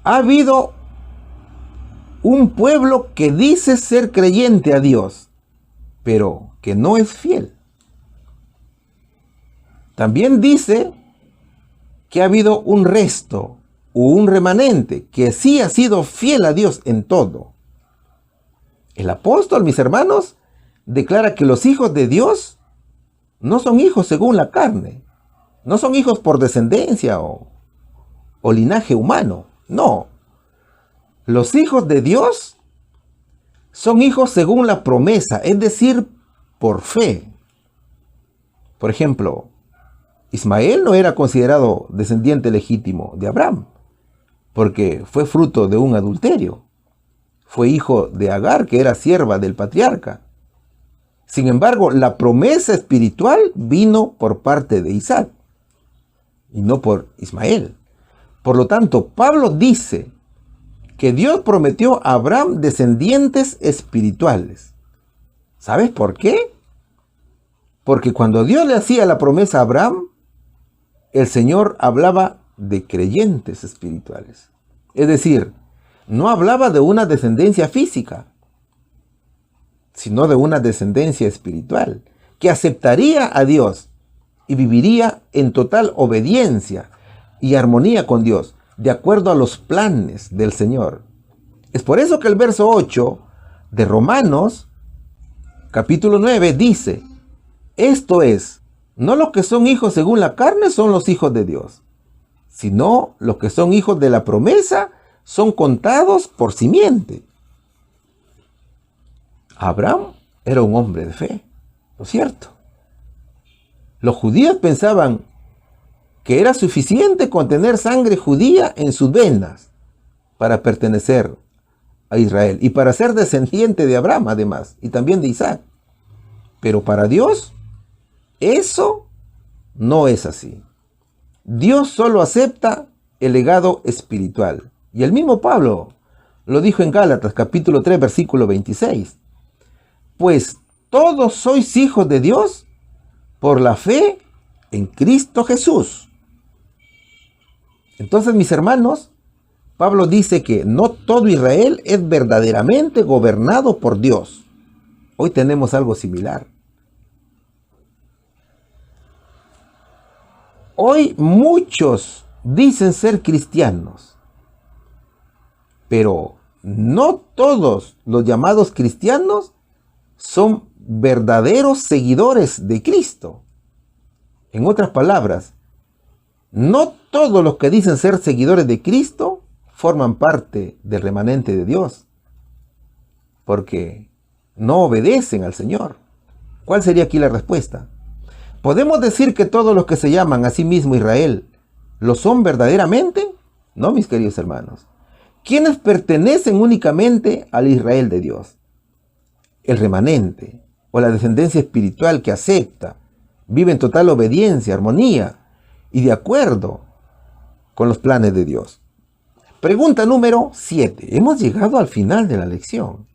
ha habido un pueblo que dice ser creyente a Dios, pero que no es fiel. También dice que ha habido un resto o un remanente que sí ha sido fiel a Dios en todo. El apóstol, mis hermanos, declara que los hijos de Dios no son hijos según la carne, no son hijos por descendencia o linaje humano, no. Los hijos de Dios son hijos según la promesa, es decir, por fe. Por ejemplo, Ismael no era considerado descendiente legítimo de Abraham, porque fue fruto de un adulterio. Fue hijo de Agar, que era sierva del patriarca. Sin embargo, la promesa espiritual vino por parte de Isaac y no por Ismael. Por lo tanto, Pablo dice que Dios prometió a Abraham descendientes espirituales. ¿Sabes por qué? Porque cuando Dios le hacía la promesa a Abraham, el Señor hablaba de creyentes espirituales. Es decir, no hablaba de una descendencia física, sino de una descendencia espiritual, que aceptaría a Dios y viviría en total obediencia y armonía con Dios, de acuerdo a los planes del Señor. Es por eso que el verso 8 de Romanos, capítulo 9, dice: esto es, no los que son hijos según la carne son los hijos de Dios, sino los que son hijos de la promesa son contados por simiente. Abraham era un hombre de fe, ¿no es cierto? Los judíos pensaban que era suficiente con tener sangre judía en sus venas para pertenecer a Israel y para ser descendiente de Abraham además, y también de Isaac. Pero para Dios, eso no es así. Dios solo acepta el legado espiritual. Y el mismo Pablo lo dijo en Gálatas capítulo 3 versículo 26. Pues todos sois hijos de Dios por la fe en Cristo Jesús. Entonces, mis hermanos, Pablo dice que no todo Israel es verdaderamente gobernado por Dios. Hoy tenemos algo similar. Hoy muchos dicen ser cristianos, pero no todos los llamados cristianos son verdaderos seguidores de Cristo. En otras palabras, no todos los que dicen ser seguidores de Cristo forman parte del remanente de Dios, porque no obedecen al Señor. ¿Cuál sería aquí la respuesta? ¿Podemos decir que todos los que se llaman a sí mismo Israel lo son verdaderamente? No, mis queridos hermanos. ¿Quiénes pertenecen únicamente al Israel de Dios? El remanente o la descendencia espiritual que acepta, vive en total obediencia, armonía y de acuerdo con los planes de Dios. Pregunta número 7. Hemos llegado al final de la lección.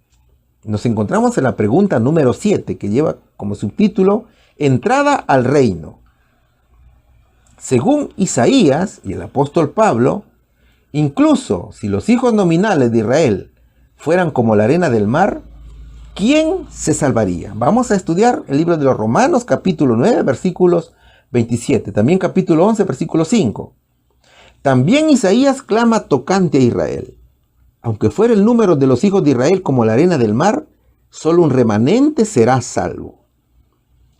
Nos encontramos en la pregunta número 7, que lleva como subtítulo Entrada al reino. Según Isaías y el apóstol Pablo, incluso si los hijos nominales de Israel fueran como la arena del mar, ¿quién se salvaría? Vamos a estudiar el libro de los Romanos, capítulo 9, versículos 27. También capítulo 11, versículo 5. También Isaías clama tocante a Israel. Aunque fuera el número de los hijos de Israel como la arena del mar, solo un remanente será salvo.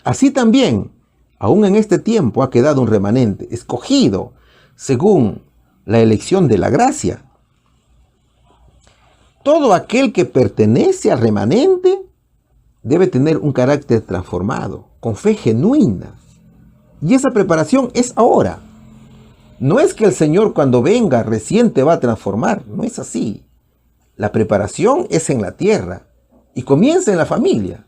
Así también, aún en este tiempo ha quedado un remanente, escogido según la elección de la gracia. Todo aquel que pertenece al remanente debe tener un carácter transformado, con fe genuina. Y esa preparación es ahora. No es que el Señor cuando venga recién te va a transformar, no es así. La preparación es en la tierra y comienza en la familia.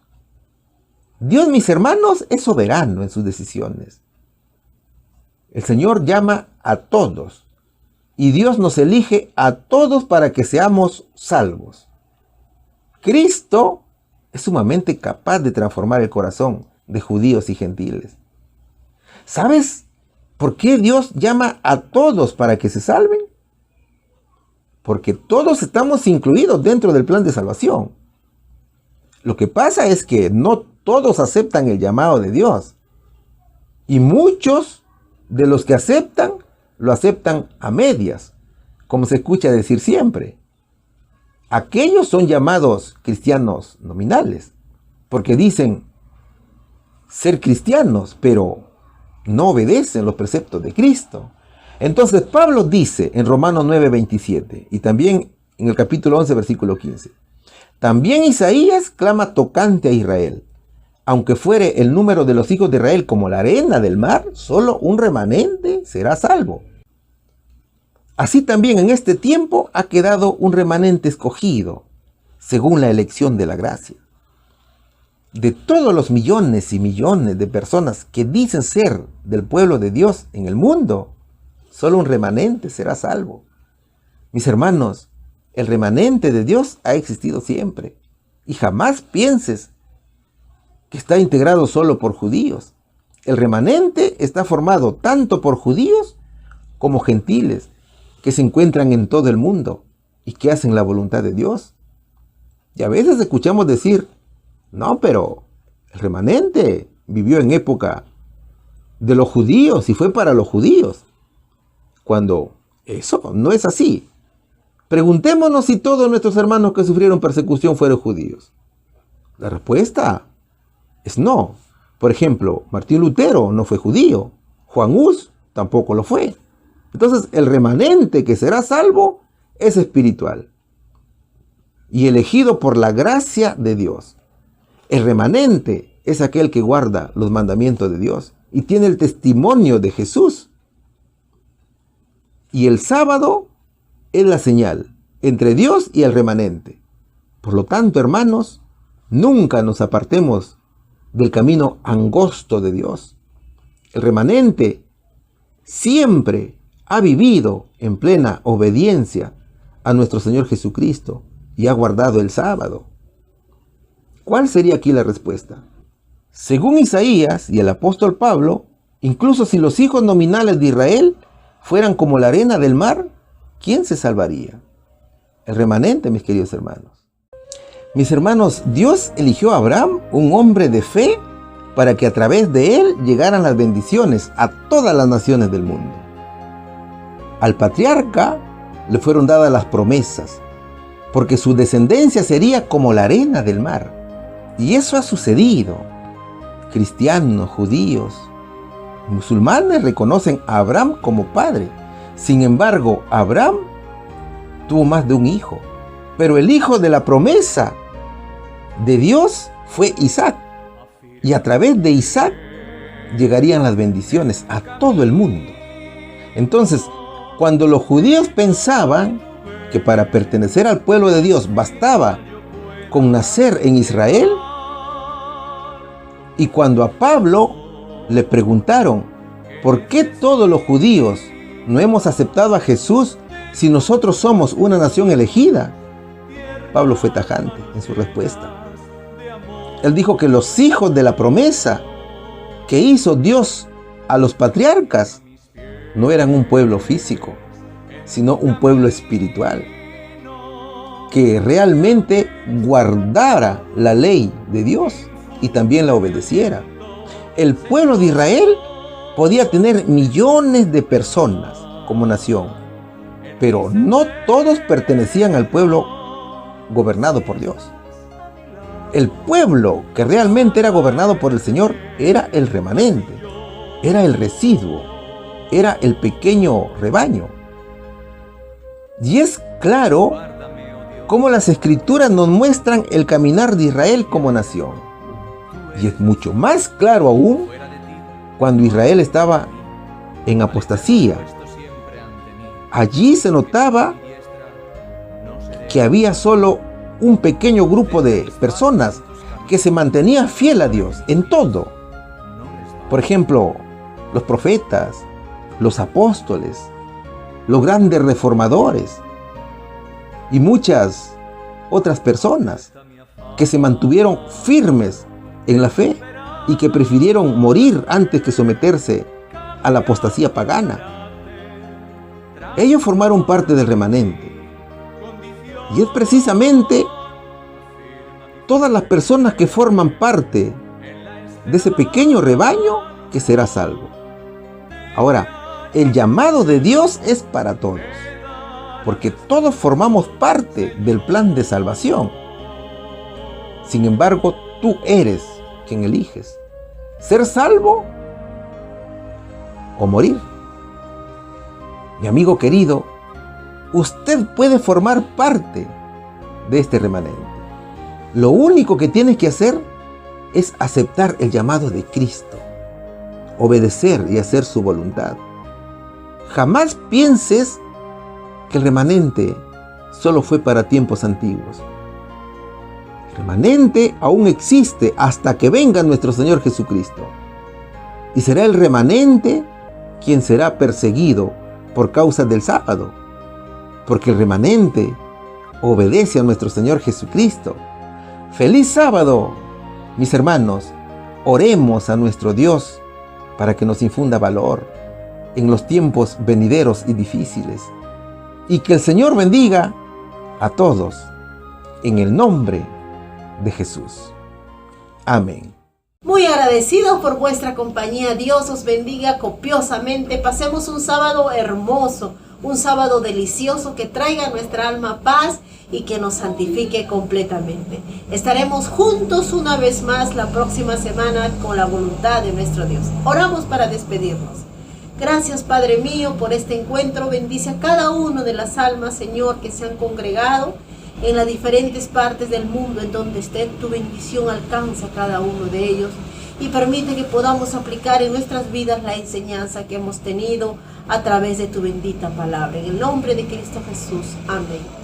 Dios, mis hermanos, es soberano en sus decisiones. El Señor llama a todos y Dios nos elige a todos para que seamos salvos. Cristo es sumamente capaz de transformar el corazón de judíos y gentiles. ¿Sabes por qué Dios llama a todos para que se salven? Porque todos estamos incluidos dentro del plan de salvación. Lo que pasa es que no todos aceptan el llamado de Dios. Y muchos de los que aceptan lo aceptan a medias, como se escucha decir siempre. Aquellos son llamados cristianos nominales, porque dicen ser cristianos, pero no obedecen los preceptos de Cristo. Entonces Pablo dice en Romanos 9:27 y también en el capítulo 11, versículo 15, también Isaías clama tocante a Israel. Aunque fuere el número de los hijos de Israel como la arena del mar, solo un remanente será salvo. Así también en este tiempo ha quedado un remanente escogido, según la elección de la gracia. De todos los millones y millones de personas que dicen ser del pueblo de Dios en el mundo, solo un remanente será salvo. Mis hermanos, el remanente de Dios ha existido siempre. Y jamás pienses que está integrado solo por judíos. El remanente está formado tanto por judíos como gentiles que se encuentran en todo el mundo y que hacen la voluntad de Dios. Y a veces escuchamos decir, no, pero el remanente vivió en época de los judíos y fue para los judíos, cuando eso no es así. Preguntémonos si todos nuestros hermanos que sufrieron persecución fueron judíos. La respuesta es no. Por ejemplo, Martín Lutero no fue judío, Juan Hus tampoco lo fue. Entonces el remanente que será salvo es espiritual y elegido por la gracia de Dios. El remanente es aquel que guarda los mandamientos de Dios y tiene el testimonio de Jesús. Y el sábado es la señal entre Dios y el remanente. Por lo tanto, hermanos, nunca nos apartemos del camino angosto de Dios. El remanente siempre ha vivido en plena obediencia a nuestro Señor Jesucristo y ha guardado el sábado. ¿Cuál sería aquí la respuesta? Según Isaías y el apóstol Pablo, incluso si los hijos nominales de Israel fueran como la arena del mar, ¿quién se salvaría? El remanente, mis queridos hermanos. Mis hermanos, Dios eligió a Abraham, un hombre de fe, para que a través de él llegaran las bendiciones a todas las naciones del mundo. Al patriarca le fueron dadas las promesas, porque su descendencia sería como la arena del mar. Y eso ha sucedido. Cristianos, judíos, musulmanes reconocen a Abraham como padre. Sin embargo, Abraham tuvo más de un hijo. Pero el hijo de la promesa de Dios fue Isaac. Y a través de Isaac llegarían las bendiciones a todo el mundo. Entonces, cuando los judíos pensaban que para pertenecer al pueblo de Dios bastaba con nacer en Israel, y cuando a Pablo le preguntaron, ¿por qué todos los judíos no hemos aceptado a Jesús si nosotros somos una nación elegida? Pablo fue tajante en su respuesta. Él dijo que los hijos de la promesa que hizo Dios a los patriarcas no eran un pueblo físico, sino un pueblo espiritual, que realmente guardara la ley de Dios y también la obedeciera. El pueblo de Israel podía tener millones de personas como nación, pero no todos pertenecían al pueblo gobernado por Dios. El pueblo que realmente era gobernado por el Señor era el remanente, era el residuo, era el pequeño rebaño. Y es claro cómo las Escrituras nos muestran el caminar de Israel como nación. Y es mucho más claro aún cuando Israel estaba en apostasía. Allí se notaba que había solo un pequeño grupo de personas que se mantenía fiel a Dios en todo. Por ejemplo, los profetas, los apóstoles, los grandes reformadores y muchas otras personas que se mantuvieron firmes en la fe y que prefirieron morir antes que someterse a la apostasía pagana. Ellos formaron parte del remanente. Y es precisamente todas las personas que forman parte de ese pequeño rebaño que será salvo. Ahora, el llamado de Dios es para todos, porque todos formamos parte del plan de salvación. Sin embargo, tú eres quien eliges ser salvo o morir. Mi amigo querido, usted puede formar parte de este remanente. Lo único que tienes que hacer es aceptar el llamado de Cristo, obedecer y hacer su voluntad. Jamás pienses que el remanente solo fue para tiempos antiguos. El remanente aún existe hasta que venga nuestro Señor Jesucristo. Y será el remanente quien será perseguido por causa del sábado, porque el remanente obedece a nuestro Señor Jesucristo. ¡Feliz sábado, mis hermanos! Oremos a nuestro Dios para que nos infunda valor en los tiempos venideros y difíciles. Y que el Señor bendiga a todos en el nombre de Jesús. Amén. Muy agradecidos por vuestra compañía. Dios os bendiga copiosamente. Pasemos un sábado hermoso, un sábado delicioso que traiga a nuestra alma paz y que nos santifique completamente. Estaremos juntos una vez más la próxima semana con la voluntad de nuestro Dios. Oramos para despedirnos. Gracias, Padre mío, por este encuentro. Bendice a cada uno de las almas, Señor, que se han congregado en las diferentes partes del mundo en donde esté. Tu bendición alcanza a cada uno de ellos y permite que podamos aplicar en nuestras vidas la enseñanza que hemos tenido a través de tu bendita palabra. En el nombre de Cristo Jesús. Amén.